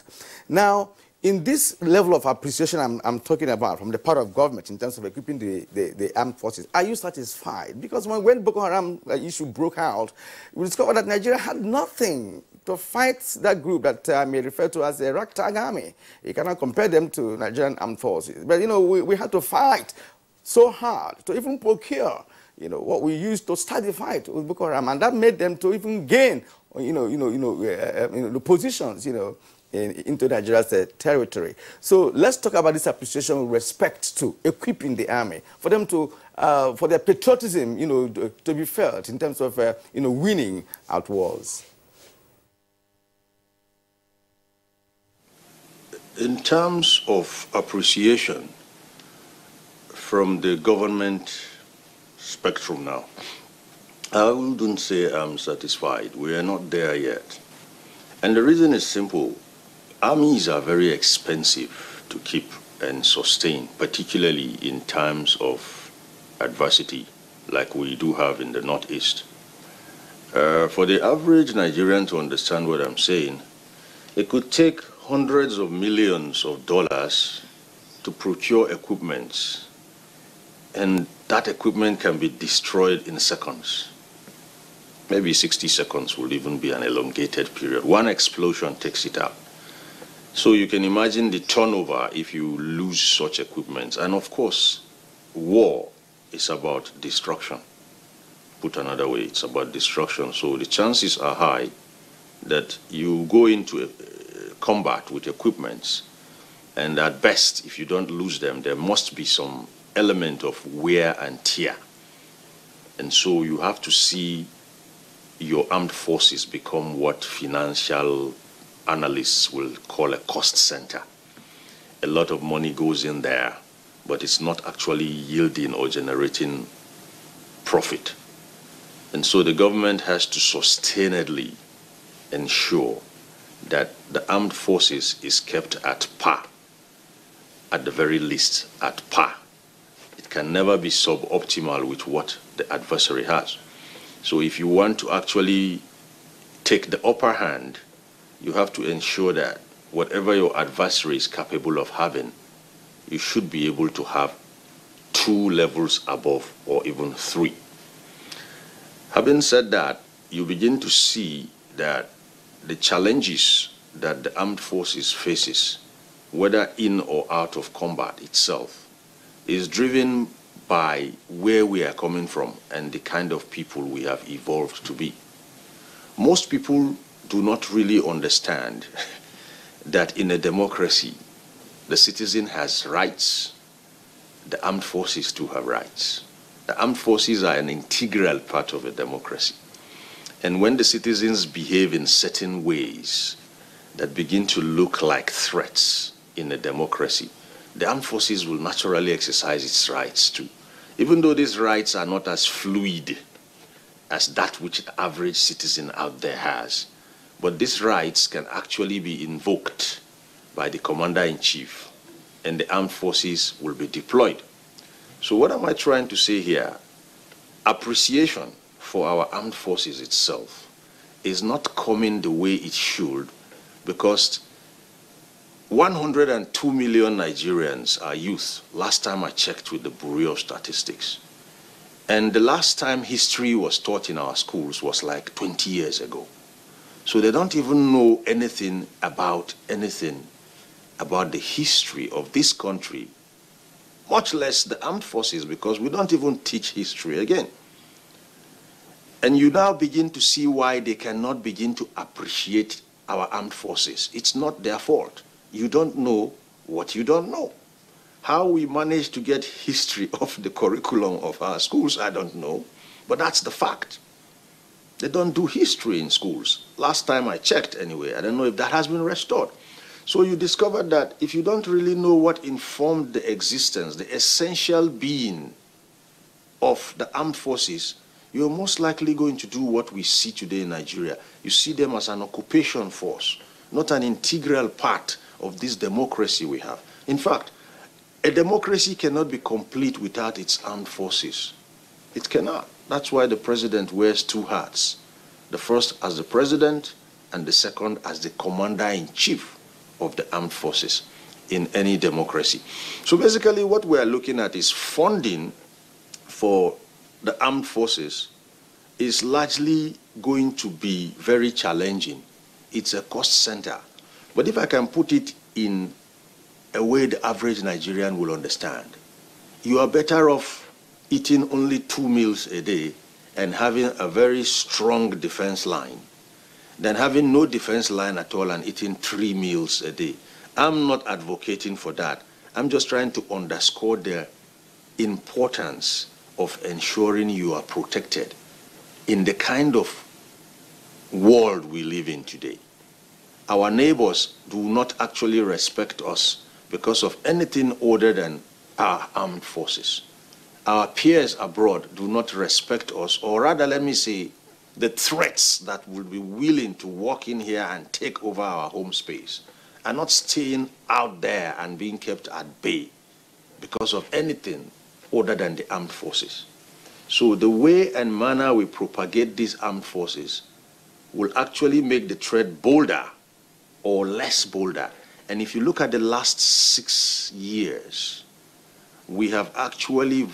Speaker 1: Now, in this level of appreciation I'm talking about from the part of government in terms of equipping the armed forces, are you satisfied? Because when Boko Haram issue broke out, we discovered that Nigeria had nothing to fight that group that I may refer to as a ragtag army. You cannot compare them to Nigerian armed forces. But, you know, we had to fight so hard to even procure, you know, what we used to start the fight with Boko Haram, and that made them to even gain, the positions, into Nigeria's territory. So let's talk about this appreciation with respect to equipping the army for them to, for their patriotism, to be felt in terms of, winning out wars.
Speaker 6: In terms of appreciation from the government spectrum now, I wouldn't say I'm satisfied. We are not there yet. And the reason is simple. Armies are very expensive to keep and sustain, particularly in times of adversity like we do have in the Northeast. For the average Nigerian to understand what I'm saying, it could take hundreds of millions of dollars to procure equipment, and that equipment can be destroyed in seconds. Maybe 60 seconds will even be an elongated period. One explosion takes it out. So you can imagine the turnover if you lose such equipment. And of course, war is about destruction. Put another way, it's about destruction. So the chances are high that you go into combat with equipments, and at best, if you don't lose them, there must be some element of wear and tear. And so you have to see your armed forces become what financial analysts will call a cost center. A lot of money goes in there, but it's not actually yielding or generating profit. And so the government has to sustainedly ensure that the armed forces is kept at par, at the very least at par. It can never be suboptimal with what the adversary has. So if you want to actually take the upper hand, you have to ensure that whatever your adversary is capable of having, you should be able to have 2 levels above or even 3. Having said that, you begin to see that the challenges that the armed forces faces, whether in or out of combat itself, is driven by where we are coming from and the kind of people we have evolved to be. Most people do not really understand that in a democracy, the citizen has rights, the armed forces too have rights. The armed forces are an integral part of a democracy. And when the citizens behave in certain ways that begin to look like threats in a democracy, the armed forces will naturally exercise its rights too. Even though these rights are not as fluid as that which the average citizen out there has, but these rights can actually be invoked by the commander-in-chief, and the armed forces will be deployed. So what am I trying to say here? Appreciation for our armed forces itself is not coming the way it should, because 102 million Nigerians are youth, last time I checked with the Bureau of Statistics. And the last time history was taught in our schools was like 20 years ago. So they don't even know anything about the history of this country, much less the armed forces, because we don't even teach history again. And you now begin to see why they cannot begin to appreciate our armed forces. It's not their fault. You don't know what you don't know. How we managed to get history of the curriculum of our schools, I don't know, but that's the fact. They don't do history in schools. Last time I checked anyway, I don't know if that has been restored. So you discover that if you don't really know what informed the existence, the essential being of the armed forces, you're most likely going to do what we see today in Nigeria. You see them as an occupation force, not an integral part of this democracy we have. In fact, a democracy cannot be complete without its armed forces. It cannot. That's why the president wears 2 hats. The first as the president, and the second as the commander-in-chief of the armed forces in any democracy. So basically what we are looking at is funding for the armed forces is largely going to be very challenging. It's a cost center. But if I can put it in a way the average Nigerian will understand, you are better off eating only 2 meals a day and having a very strong defense line than having no defense line at all and eating 3 meals a day. I'm not advocating for that. I'm just trying to underscore the importance of ensuring you are protected in the kind of world we live in today. Our neighbors do not actually respect us because of anything other than our armed forces. Our peers abroad do not respect us, or rather, let me say, the threats that will be willing to walk in here and take over our home space are not staying out there and being kept at bay because of anything other than the armed forces. So the way and manner we propagate these armed forces will actually make the threat bolder or less bolder. And if you look at the last 6 years, we have actually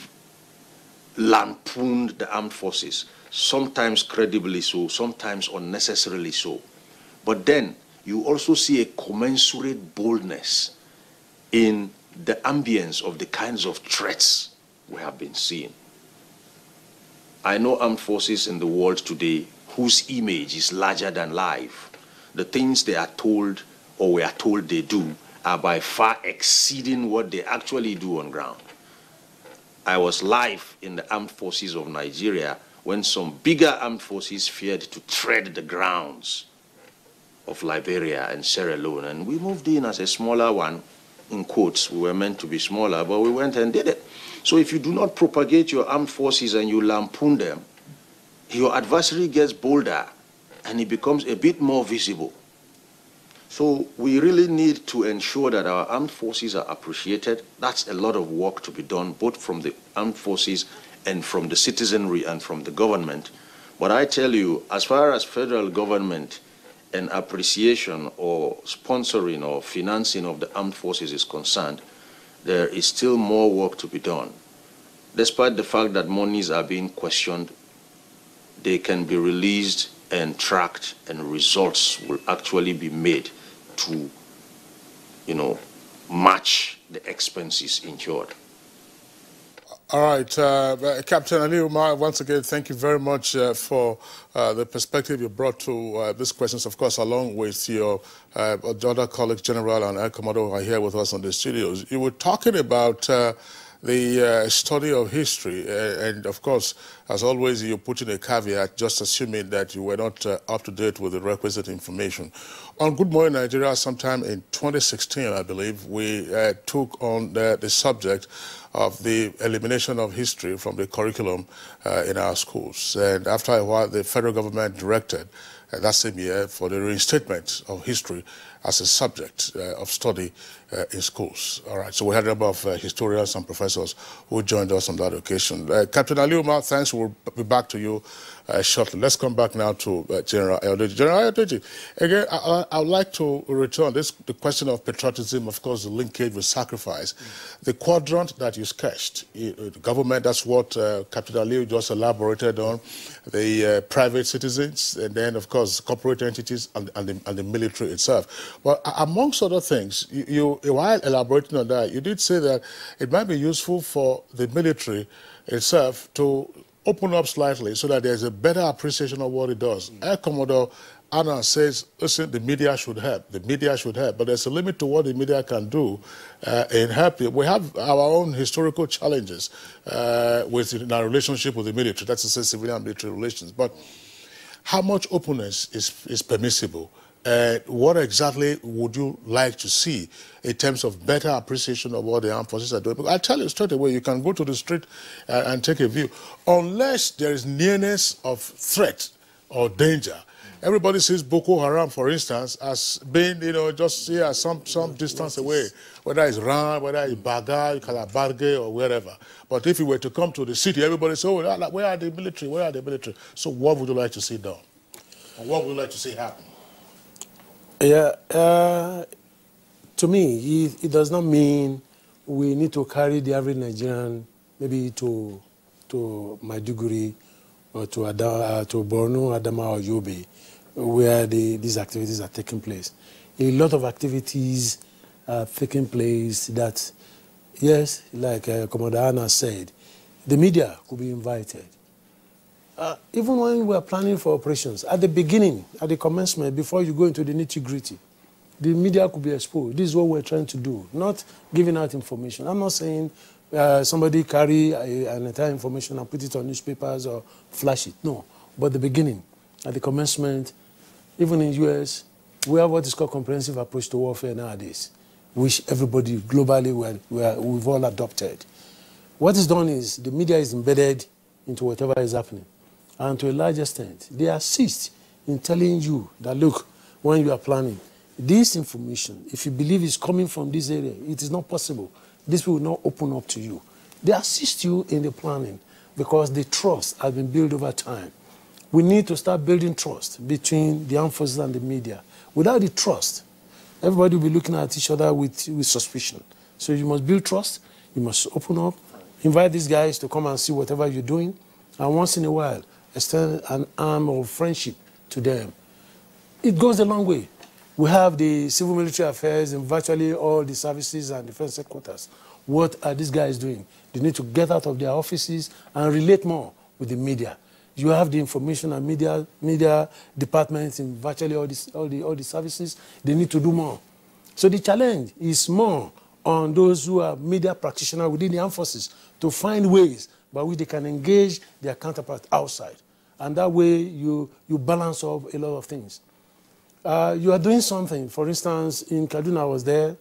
Speaker 6: lampooned the armed forces, sometimes credibly so, sometimes unnecessarily so. But then you also see a commensurate boldness in the ambience of the kinds of threats we have been seeing. I know armed forces in the world today whose image is larger than life. The things they are told or we are told they do are by far exceeding what they actually do on ground. I was live in the armed forces of Nigeria when some bigger armed forces feared to tread the grounds of Liberia and Sierra Leone, and we moved in as a smaller one, in quotes. We were meant to be smaller, but we went and did it. So if you do not propagate your armed forces and you lampoon them, your adversary gets bolder and he becomes a bit more visible. So we really need to ensure that our armed forces are appreciated. That's a lot of work to be done, both from the armed forces and from the citizenry and from the government. But I tell you, as far as federal government and appreciation or sponsoring or financing of the armed forces is concerned, there is still more work to be done. Despite the fact that monies are being questioned, they can be released and tracked, and results will actually be made to, match the expenses incurred.
Speaker 2: All right, Captain Ali Umar, once again, thank you very much for the perspective you brought to these questions, of course, along with your other colleagues, General and Air Commodore, who are here with us on the studios. You were talking about the study of history, and of course, as always, you put in a caveat, just assuming that you were not up to date with the requisite information. On Good Morning Nigeria, sometime in 2016, I believe, we took on the subject of the elimination of history from the curriculum in our schools. And after a while, the federal government directed that same year for the reinstatement of history as a subject of study in schools. All right, so we had a number of historians and professors who joined us on that occasion. Captain Ali Umar, thanks. We'll be back to you shortly. Let's come back now to General Ayodeji. General Ayodeji, again, I would like to return the question of patriotism, of course, the linkage with sacrifice. The quadrant that you sketched, the government, that's what Captain Ali just elaborated on, the private citizens, and then, of course, corporate entities and the military itself. But amongst other things, while elaborating on that, you did say that it might be useful for the military itself to open up slightly so that there's a better appreciation of what it does. Air Commodore Anna says, listen, the media should help. The media should help. But there's a limit to what the media can do in helping. We have our own historical challenges in our relationship with the military. That's to say civilian-military relations. But how much openness is permissible? What exactly would you like to see in terms of better appreciation of what the armed forces are doing? Because I'll tell you straight away, you can go to the street and take a view. Unless there is nearness of threat or danger, everybody sees Boko Haram, for instance, as being, just here some distance away, whether it's Ran, whether it's Baga, Kalabarge, or wherever. But if you were to come to the city, everybody says, oh, where are the military? Where are the military? So what would you like to see done? Or what would you like to see happen?
Speaker 4: Yeah, to me, it does not mean we need to carry the average Nigerian maybe to Maiduguri or to Borno, Adama, or Yobe, where these activities are taking place. A lot of activities are taking place that, yes, like Commodore Anna said, the media could be invited. Even when we are planning for operations, at the beginning, at the commencement, before you go into the nitty-gritty, the media could be exposed. This is what we're trying to do, not giving out information. I'm not saying somebody carry an entire information and put it on newspapers or flash it. No. But the beginning, at the commencement, even in the US, we have what is called comprehensive approach to warfare nowadays, which everybody globally we've all adopted. What is done is the media is embedded into whatever is happening. And to a large extent, they assist in telling you that, look, when you are planning, this information, if you believe it's coming from this area, it is not possible. This will not open up to you. They assist you in the planning. because the trust has been built over time. We need to start building trust between the armed forces and the media. Without the trust, everybody will be looking at each other with suspicion. So you must build trust, you must open up, invite these guys to come and see whatever you're doing, and once in a while, extend an arm of friendship to them. It goes a long way. We have the civil military affairs in virtually all the services and defense headquarters. What are these guys doing? They need to get out of their offices and relate more with the media. You have the information and media departments in virtually all the services. They need to do more. So the challenge is more on those who are media practitioners within the armed forces to find ways by which they can engage their counterparts outside. And that way you balance up a lot of things. You are doing something. For instance, in Kaduna, I was there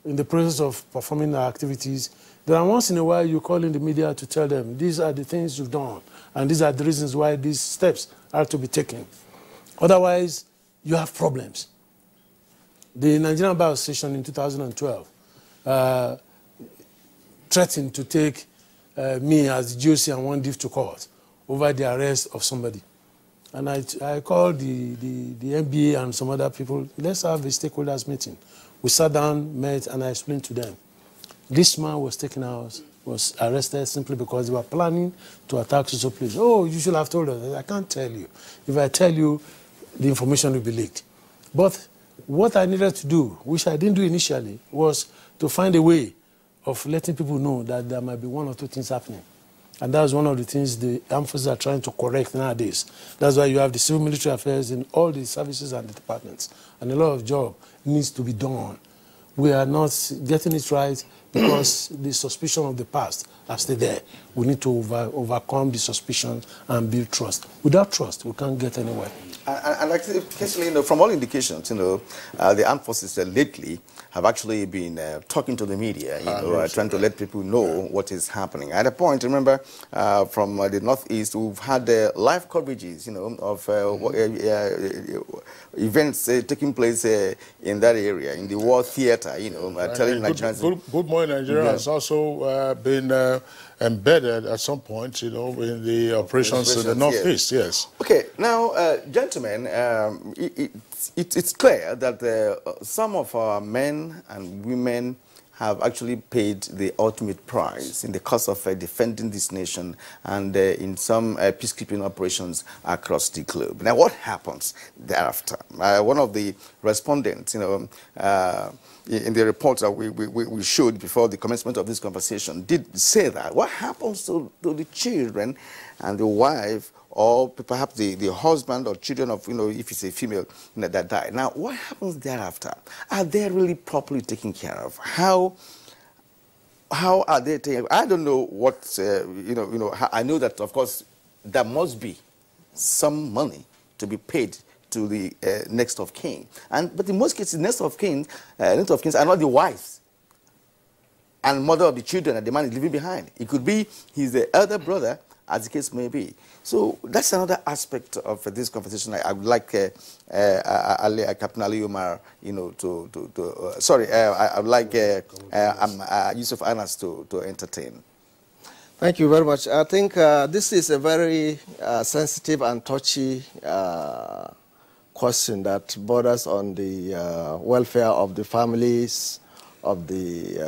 Speaker 4: in the process of performing our activities. Then once in a while, you call in the media to tell them, these are the things you've done, and these are the reasons why these steps are to be taken. Otherwise, you have problems. The Nigerian Bar Association in 2012 threatened to take me as the GOC and one div to court over the arrest of somebody. And I called the NBA and some other people, let's have a stakeholders meeting. We sat down, met, and I explained to them. This man was taken out, was arrested simply because they were planning to attack social place. Oh, you should have told us. I can't tell you. If I tell you, the information will be leaked. But what I needed to do, which I didn't do initially, was to find a way of letting people know that there might be one or two things happening. And that's one of the things the armed forces are trying to correct nowadays. That's why you have the civil military affairs in all the services and the departments. And a lot of job needs to be done. We are not getting it right because the suspicion of the past are still there. We need to overcome the suspicion and build trust. Without trust, we can't get anywhere.
Speaker 1: And actually, from all indications, the armed forces lately have actually been talking to the media, trying to let people know what is happening. At a point, remember, from the Northeast, we've had live coverages, of events taking place in that area, in the war theater, telling Nigerians.
Speaker 2: Good Morning Nigeria has also been embedded at some point, in the operations in the Northeast, yes.
Speaker 1: Okay, now, gentlemen, it's clear that some of our men and women have actually paid the ultimate price in the course of defending this nation and in some peacekeeping operations across the globe. Now, what happens thereafter? One of the respondents, in the report that we showed before the commencement of this conversation, did say that. What happens to the children and the wife, or perhaps the husband or children of, if it's a female that died? Now, what happens thereafter? Are they really properly taken care of? How are they taken? I don't know what, I know that, of course, there must be some money to be paid to the next of kin. But in most cases, next of kin are not the wives and mother of the children that the man is leaving behind. It could be his elder brother, as the case may be. So that's another aspect of this conversation. I would like Captain Ali Umar, I would like Yusuf Anas to entertain.
Speaker 5: Thank you very much. I think this is a very sensitive and touchy question that borders on the welfare of the families of the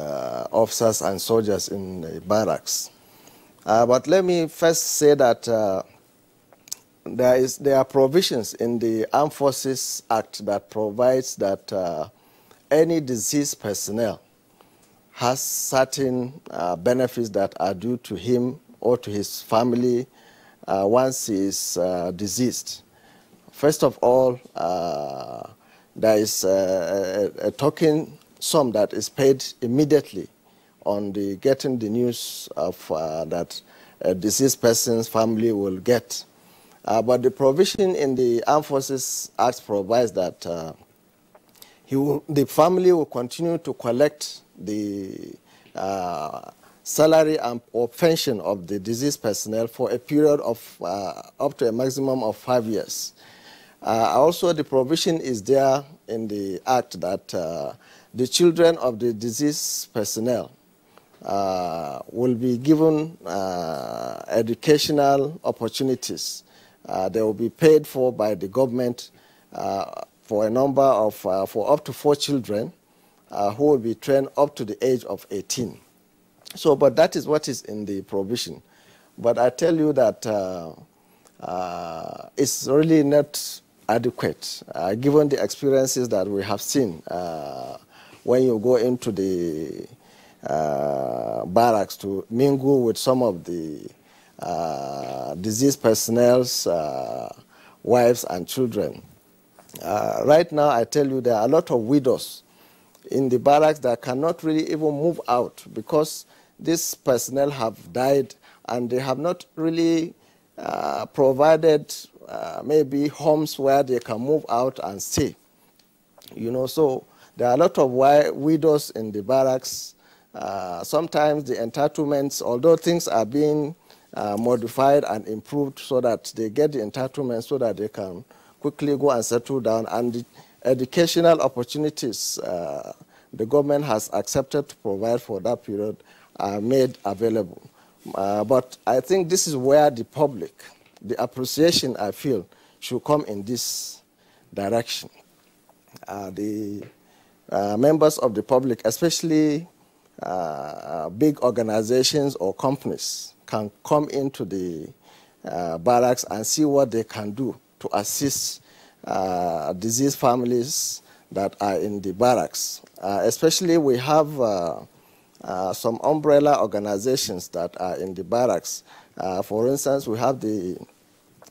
Speaker 5: officers and soldiers in the barracks. But let me first say that there are provisions in the Armed Forces Act that provides that any deceased personnel has certain benefits that are due to him or to his family once he is deceased. First of all, there is a token sum that is paid immediately on getting the news of that a deceased person's family will get. But the provision in the Armed Forces Act provides that the family will continue to collect the salary or pension of the deceased personnel for a period of up to a maximum of 5 years. Also, the provision is there in the Act that the children of the deceased personnel will be given educational opportunities. They will be paid for by the government for a number of, for up to 4 children who will be trained up to the age of 18. So, but that is what is in the provision. But I tell you that it's really not adequate, given the experiences that we have seen when you go into the barracks to mingle with some of the diseased personnel's wives and children. Right now, I tell you, there are a lot of widows in the barracks that cannot really even move out because these personnel have died and they have not really provided maybe homes where they can move out and stay. You know, so there are a lot of widows in the barracks. Sometimes the entitlements, although things are being modified and improved so that they get the entitlements so that they can quickly go and settle down, and the educational opportunities the government has accepted to provide for that period are made available. But I think this is where the public, the appreciation I feel, should come in this direction. The members of the public, especially big organizations or companies, can come into the barracks and see what they can do to assist diseased families that are in the barracks. Especially we have some umbrella organizations that are in the barracks. For instance, we have the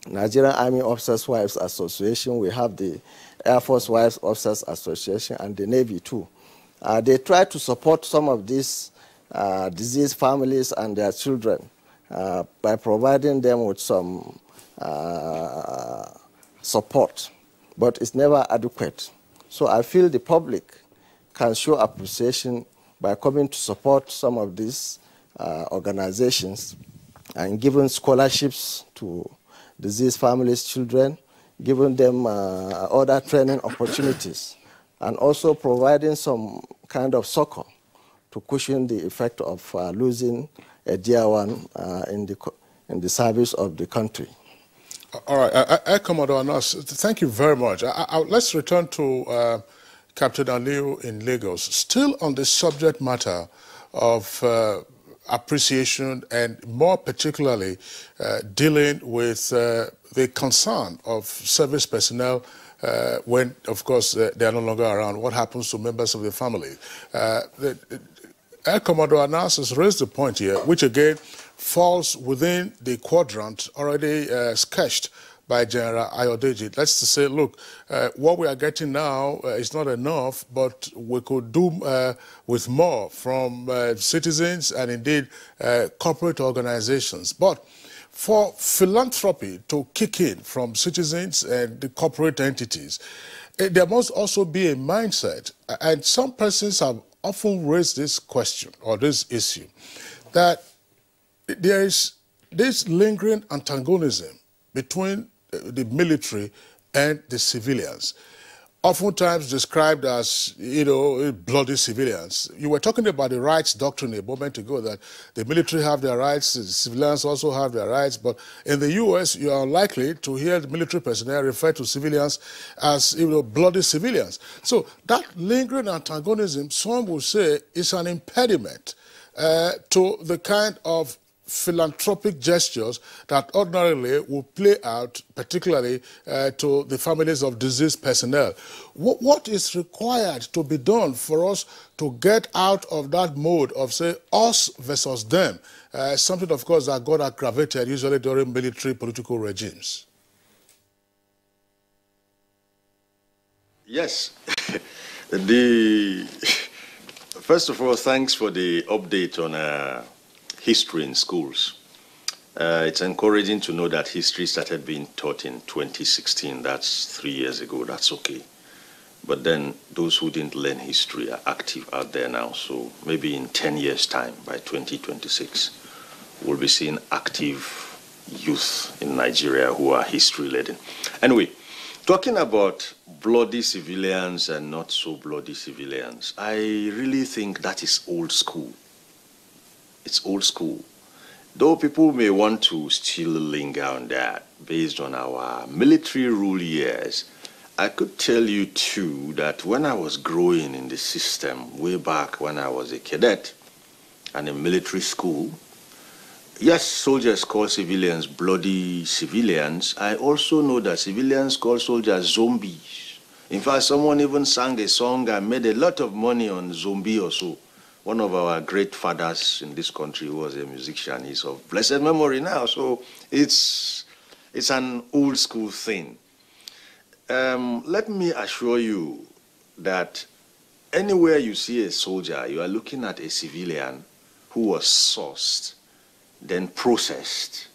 Speaker 5: Nigerian Army Officers' Wives Association, we have the Air Force Wives Officers Association, and the Navy too. They try to support some of these diseased families and their children by providing them with some support, but it's never adequate. So I feel the public can show appreciation by coming to support some of these organizations and giving scholarships to diseased families' children, giving them other training opportunities, and also providing some kind of succor to cushion the effect of losing a dear one in the service of the country.
Speaker 2: All right, Air Commodore Anas, thank you very much. Let's return to Captain Aliu in Lagos. Still on the subject matter of appreciation and more particularly dealing with the concern of service personnel when, of course, they are no longer around. What happens to members of the family? Air Commodore Anas has raised the point here, which again falls within the quadrant already sketched by General Ayodeji. Let's just say, look, what we are getting now is not enough, but we could do with more from citizens and indeed corporate organizations. But for philanthropy to kick in from citizens and the corporate entities, there must also be a mindset, and some persons have often raised this question or this issue, that there is this lingering antagonism between the military and the civilians, oftentimes described as, you know, bloody civilians. You were talking about the rights doctrine a moment ago, that the military have their rights, the civilians also have their rights, but in the U.S., you are likely to hear the military personnel refer to civilians as, you know, bloody civilians. So that lingering antagonism, some will say, is an impediment to the kind of philanthropic gestures that ordinarily will play out, particularly to the families of deceased personnel. What is required to be done for us to get out of that mode of, say, us versus them? Something, of course, that got aggravated usually during military political regimes.
Speaker 6: Yes. First of all, thanks for the update on history in schools. It's encouraging to know that history started being taught in 2016. That's 3 years ago. That's okay. But then those who didn't learn history are active out there now. So maybe in 10 years' time, by 2026, we'll be seeing active youth in Nigeria who are history-laden. Anyway, talking about bloody civilians and not so bloody civilians, I really think that is old school. It's old school. Though people may want to still linger on that based on our military rule years, I could tell you too that when I was growing in the system way back when I was a cadet and in military school, yes, soldiers call civilians bloody civilians. I also know that civilians call soldiers zombies. In fact, someone even sang a song and made a lot of money on zombie or so. One of our great fathers in this country was a musician. He's of blessed memory now, so it's an old school thing. Let me assure you that anywhere you see a soldier, you are looking at a civilian who was sourced, then processed,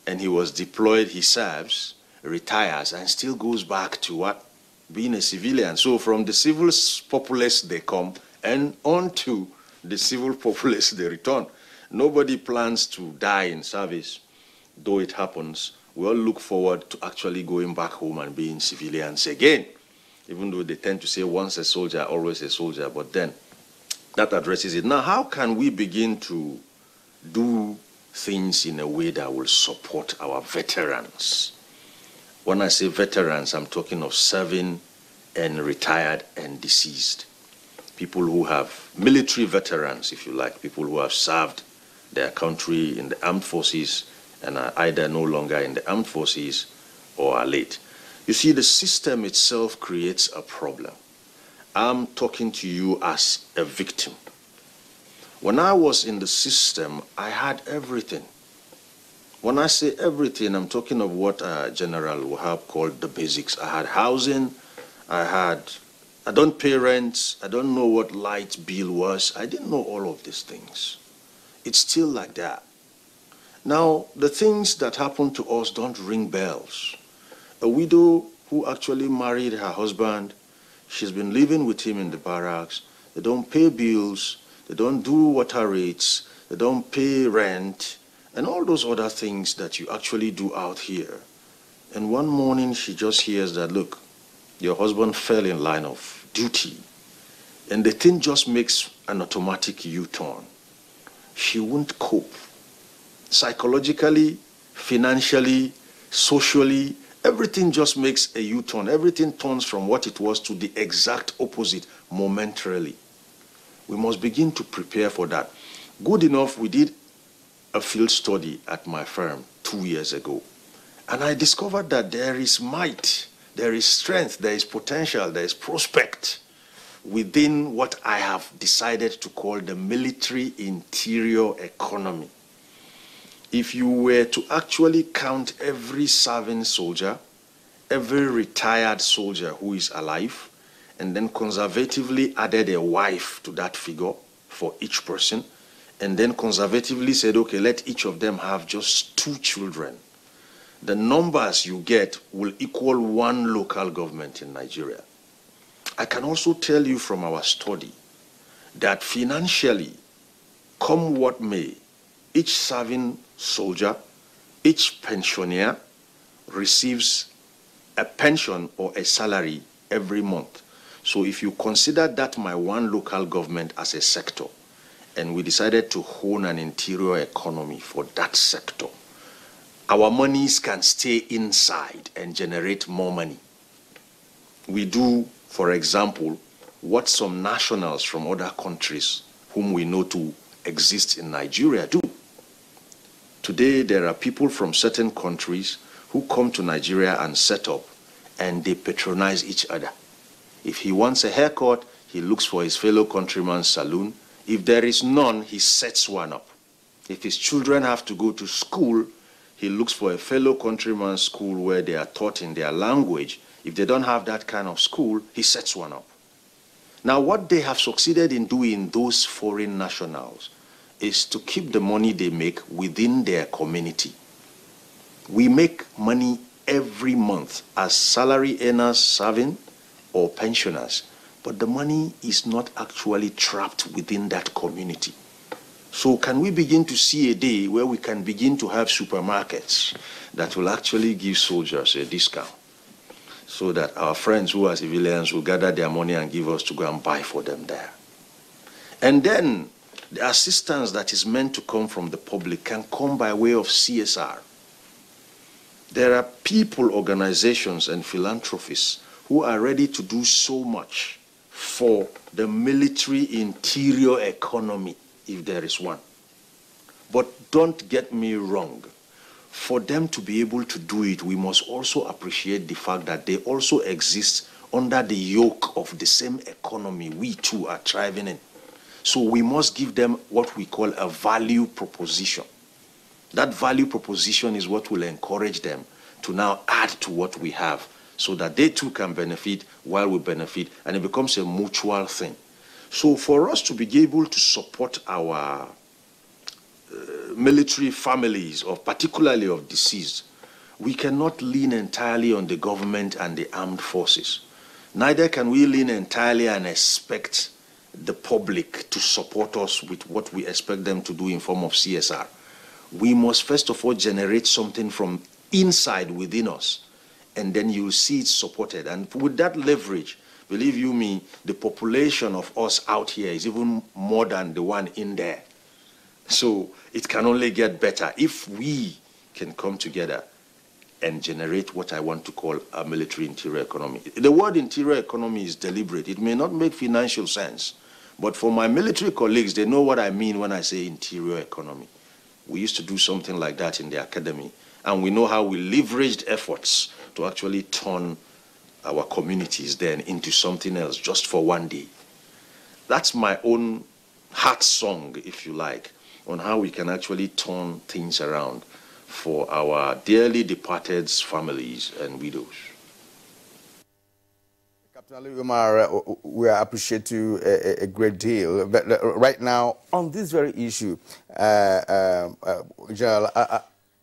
Speaker 6: and he was deployed, he serves, retires, and still goes back to what? Being a civilian. So from the civil populace they come, and on to the civil populace they return. Nobody plans to die in service, though it happens. We all look forward to actually going back home and being civilians again, even though they tend to say once a soldier, always a soldier, but then that addresses it. Now, how can we begin to do things in a way that will support our veterans? When I say veterans, I'm talking of serving and retired and deceased. People who have military veterans, if you like, people who have served their country in the armed forces and are either no longer in the armed forces or are late. You see, the system itself creates a problem. I'm talking to you as a victim. When I was in the system, I had everything. When I say everything, I'm talking of what General Wahab called the basics. I had housing, I don't pay rent, I don't know what light bill was. I didn't know all of these things. It's still like that. Now, the things that happen to us don't ring bells. A widow who actually married her husband, she's been living with him in the barracks, they don't pay bills, they don't do water rates, they don't pay rent, and all those other things that you actually do out here. And one morning she just hears that, look, your husband fell in line of duty, and the thing just makes an automatic U-turn. She won't cope. Psychologically, financially, socially, everything just makes a U-turn. Everything turns from what it was to the exact opposite momentarily. We must begin to prepare for that. Good enough, we did a field study at my firm 2 years ago, and I discovered that there is might, there is strength, there is potential, there is prospect within what I have decided to call the military interior economy. If you were to actually count every serving soldier, every retired soldier who is alive, and then conservatively added a wife to that figure for each person, and then conservatively said, okay, let each of them have just 2 children, the numbers you get will equal 1 local government in Nigeria. I can also tell you from our study that financially, come what may, each serving soldier, each pensioner receives a pension or a salary every month. So if you consider that my 1 local government as a sector, and we decided to hone an interior economy for that sector, our monies can stay inside and generate more money. We do, for example, what some nationals from other countries whom we know to exist in Nigeria do. Today, there are people from certain countries who come to Nigeria and set up, and they patronize each other. If he wants a haircut, he looks for his fellow countryman's salon. If there is none, he sets one up. If his children have to go to school, he looks for a fellow countryman's school where they are taught in their language. If they don't have that kind of school, he sets one up. Now, what they have succeeded in doing, those foreign nationals, is to keep the money they make within their community. We make money every month as salary earners serving or pensioners, but the money is not actually trapped within that community. So can we begin to see a day where we can begin to have supermarkets that will actually give soldiers a discount, so that our friends who are civilians will gather their money and give us to go and buy for them there? And then The assistance that is meant to come from the public can come by way of CSR. There are people, organizations, and philanthropists who are ready to do so much for the military interior economy, if there is one. But don't get me wrong. For them to be able to do it, we must also appreciate the fact that they also exist under the yoke of the same economy we too are thriving in. So we must give them what we call a value proposition. That value proposition is what will encourage them to now add to what we have so that they too can benefit while we benefit, and it becomes a mutual thing. So for us to be able to support our military families, or particularly of deceased, we cannot lean entirely on the government and the armed forces. Neither can we lean entirely and expect the public to support us with what we expect them to do in form of CSR. We must first of all generate something from inside within us, and then you see it supported. And with that leverage, believe you me, the population of us out here is even more than the one in there. So it can only get better if we can come together and generate what I want to call a military interior economy. The word interior economy is deliberate. It may not make financial sense, but for my military colleagues, they know what I mean when I say interior economy. We used to do something like that in the academy, and we know how we leveraged efforts to actually turn our communities then into something else just for one day. That's my own heart song, if you like, on how we can actually turn things around for our dearly departed's families and widows.
Speaker 1: Captain Ali Umar, we appreciate you a great deal. But right now, on this very issue, General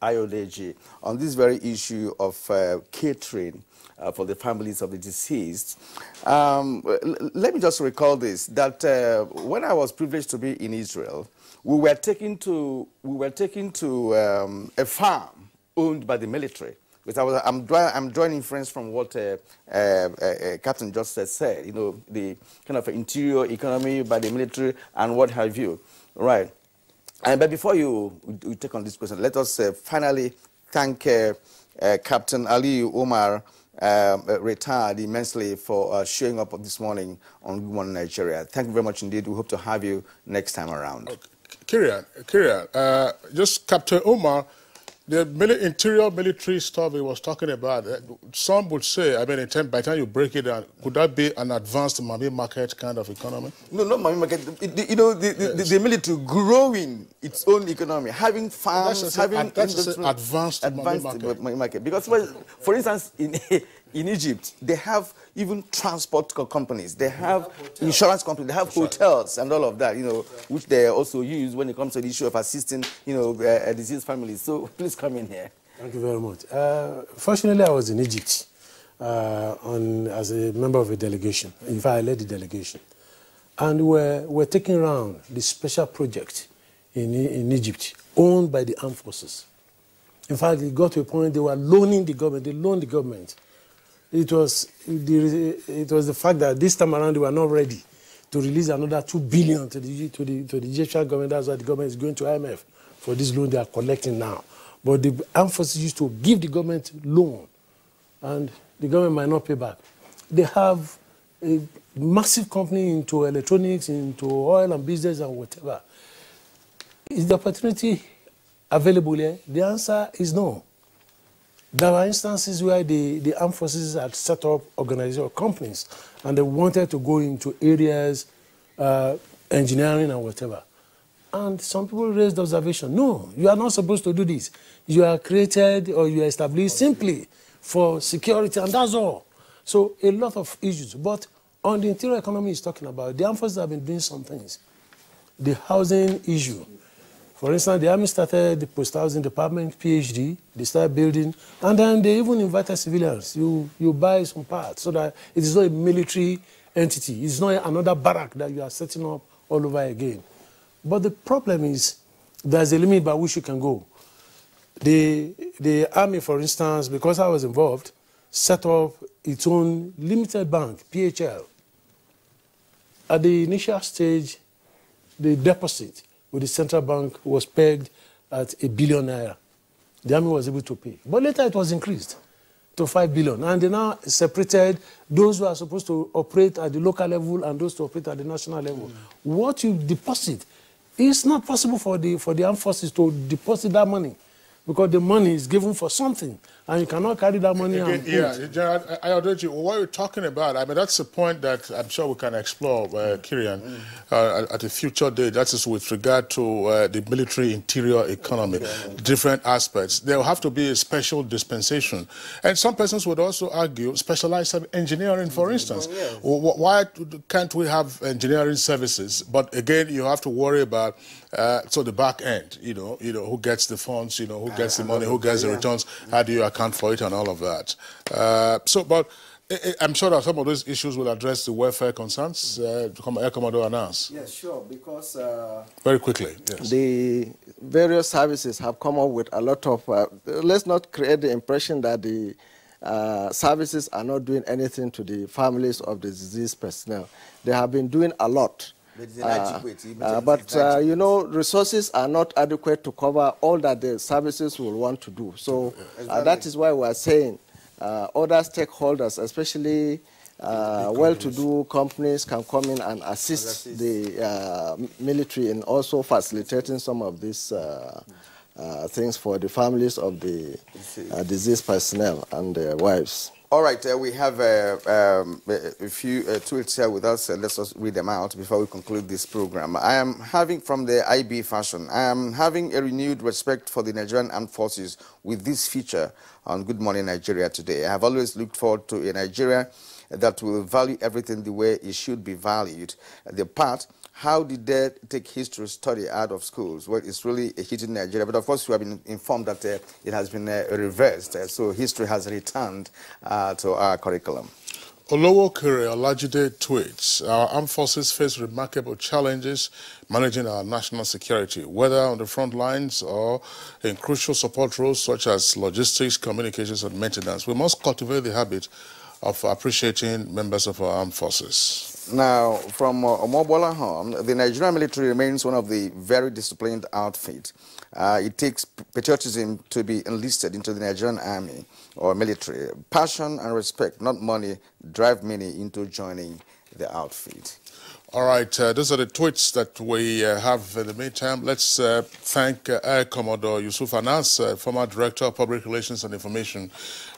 Speaker 1: Ayodeji, on this very issue of catering for the families of the deceased, let me just recall this, that when I was privileged to be in Israel, we were taken to a farm owned by the military. Because I'm drawing inference from what Captain just said, you know, the kind of interior economy by the military and what have you, right? But before you take on this question, let us finally thank Captain Ali Umar, retired, immensely for showing up this morning on Good Morning Nigeria. Thank you very much indeed. We hope to have you next time around.
Speaker 2: Okay. Kyrian, just Captain Umar, the interior military stuff he was talking about, some would say, I mean, by the time you break it down, could that be an advanced money market kind of economy?
Speaker 1: No, not money market. You know, the military growing its own economy, having farms, having
Speaker 2: advanced
Speaker 1: money market. Because, for instance, in Egypt, they have even transport companies, they have insurance companies, they have hotels and all of that, you know, which they also use when it comes to the issue of assisting, you know, diseased families. So please come in here.
Speaker 4: Thank you very much. Fortunately, I was in Egypt as a member of a delegation. In fact, I led the delegation. And we're taking around the special project in Egypt, owned by the armed forces. In fact, it got to a point they were loaning the government, they loaned the government. It was the fact that this time around they were not ready to release another 2 billion to the Egyptian government. That's why the government is going to IMF for this loan they are collecting now. But the armed forces used to give the government loan, and the government might not pay back. They have a massive company into electronics, into oil and business and whatever. Is the opportunity available here? The answer is no. There are instances where the armed forces had set up organizational companies and they wanted to go into areas, engineering and whatever. And some people raised the observation, no, you are not supposed to do this. You are created or you are established simply for security, and that's all. So a lot of issues. But on the interior economy he's talking about, the armed forces have been doing some things. The housing issue. For instance, the army started the post-housing department, PhD, they started building, and then they even invited civilians. You buy some parts so that it is not a military entity. It's not another barrack that you are setting up all over again. But the problem is there's a limit by which you can go. The army, for instance, because I was involved, set up its own limited bank, PHL. At the initial stage, the deposit with the central bank was pegged at ₦1 billion. The army was able to pay. But later it was increased to 5 billion. And they now separated those who are supposed to operate at the local level and those to operate at the national level. What you deposit, it's not possible for the armed forces to deposit that money, because the money is given for something, and you cannot carry that money and
Speaker 2: General, what you're talking about, I mean, that's a point that I'm sure we can explore, Kirian, at a future date. That is with regard to the military interior economy, different aspects. There will have to be a special dispensation. And some persons would also argue specialized engineering, for instance. Why can't we have engineering services? But again, you have to worry about so the back end, who gets the funds, who gets the money, who gets the returns, how do you account for it and all of that. But I'm sure that some of those issues will address the welfare concerns. Air Commodore announced.
Speaker 5: Yes, sure, because
Speaker 2: very quickly, yes.
Speaker 5: The various services have come up with a lot of, let's not create the impression that the services are not doing anything to the families of the deceased personnel. They have been doing a lot. But resources are not adequate to cover all that the services will want to do. So that is why we are saying other stakeholders, especially well-to-do companies, can come in and assist the military in also facilitating some of these things for the families of the deceased personnel and their wives.
Speaker 1: All right, we have a few tweets here with us. Let's just read them out before we conclude this program. I am having, from the IB fashion, I am having a renewed respect for the Nigerian Armed Forces with this feature on Good Morning Nigeria today. I have always looked forward to a Nigeria that will value everything the way it should be valued. The part, how did they take history study out of schools? Well, it's really a hit in Nigeria, but of course we have been informed that it has been reversed, so history has returned to our curriculum.
Speaker 2: Olowo Kere Olajide tweets, our armed forces face remarkable challenges managing our national security, whether on the front lines or in crucial support roles such as logistics, communications, and maintenance. We must cultivate the habit of appreciating members of our armed forces.
Speaker 1: Now, from Omobola Home, the Nigerian military remains one of the very disciplined outfits. It takes patriotism to be enlisted into the Nigerian army or military. Passion and respect, not money, drive many into joining the outfit.
Speaker 2: All right, those are the tweets that we have in the meantime. Let's thank Air Commodore Yusuf Anas, former Director of Public Relations and Information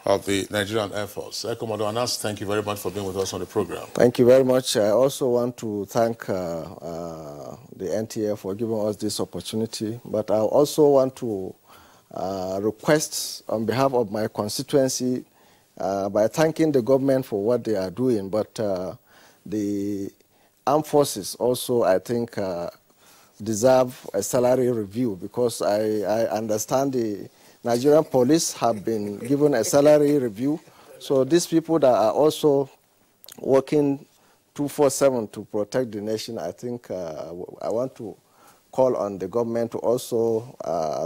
Speaker 2: of the Nigerian Air Force. Air Commodore Anas, thank you very much for being with us on the program.
Speaker 5: Thank you very much. I also want to thank the NTA for giving us this opportunity, but I also want to request on behalf of my constituency by thanking the government for what they are doing, but the armed forces also, I think, deserve a salary review, because I understand the Nigerian police have been given a salary review. So these people that are also working 24/7 to protect the nation, I think I want to call on the government to also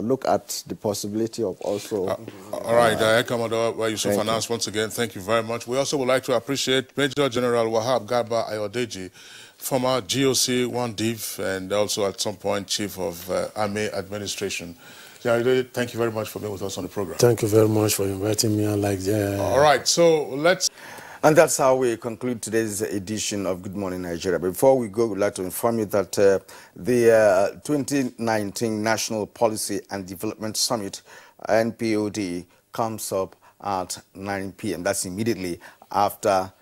Speaker 5: look at the possibility of also...
Speaker 2: all right, Air Commodore Yusuf Anas, once again, thank you very much. We also would like to appreciate Major General Wahab Garba Ayodeji, former GOC 1 Div, and also at some point Chief of Army Administration. General, thank you very much for being with us on the program.
Speaker 4: Thank you very much for inviting me.
Speaker 2: All right, so let's...
Speaker 1: And that's how we conclude today's edition of Good Morning Nigeria. Before we go, we'd like to inform you that the 2019 National Policy and Development Summit, NPOD, comes up at 9 p.m. That's immediately after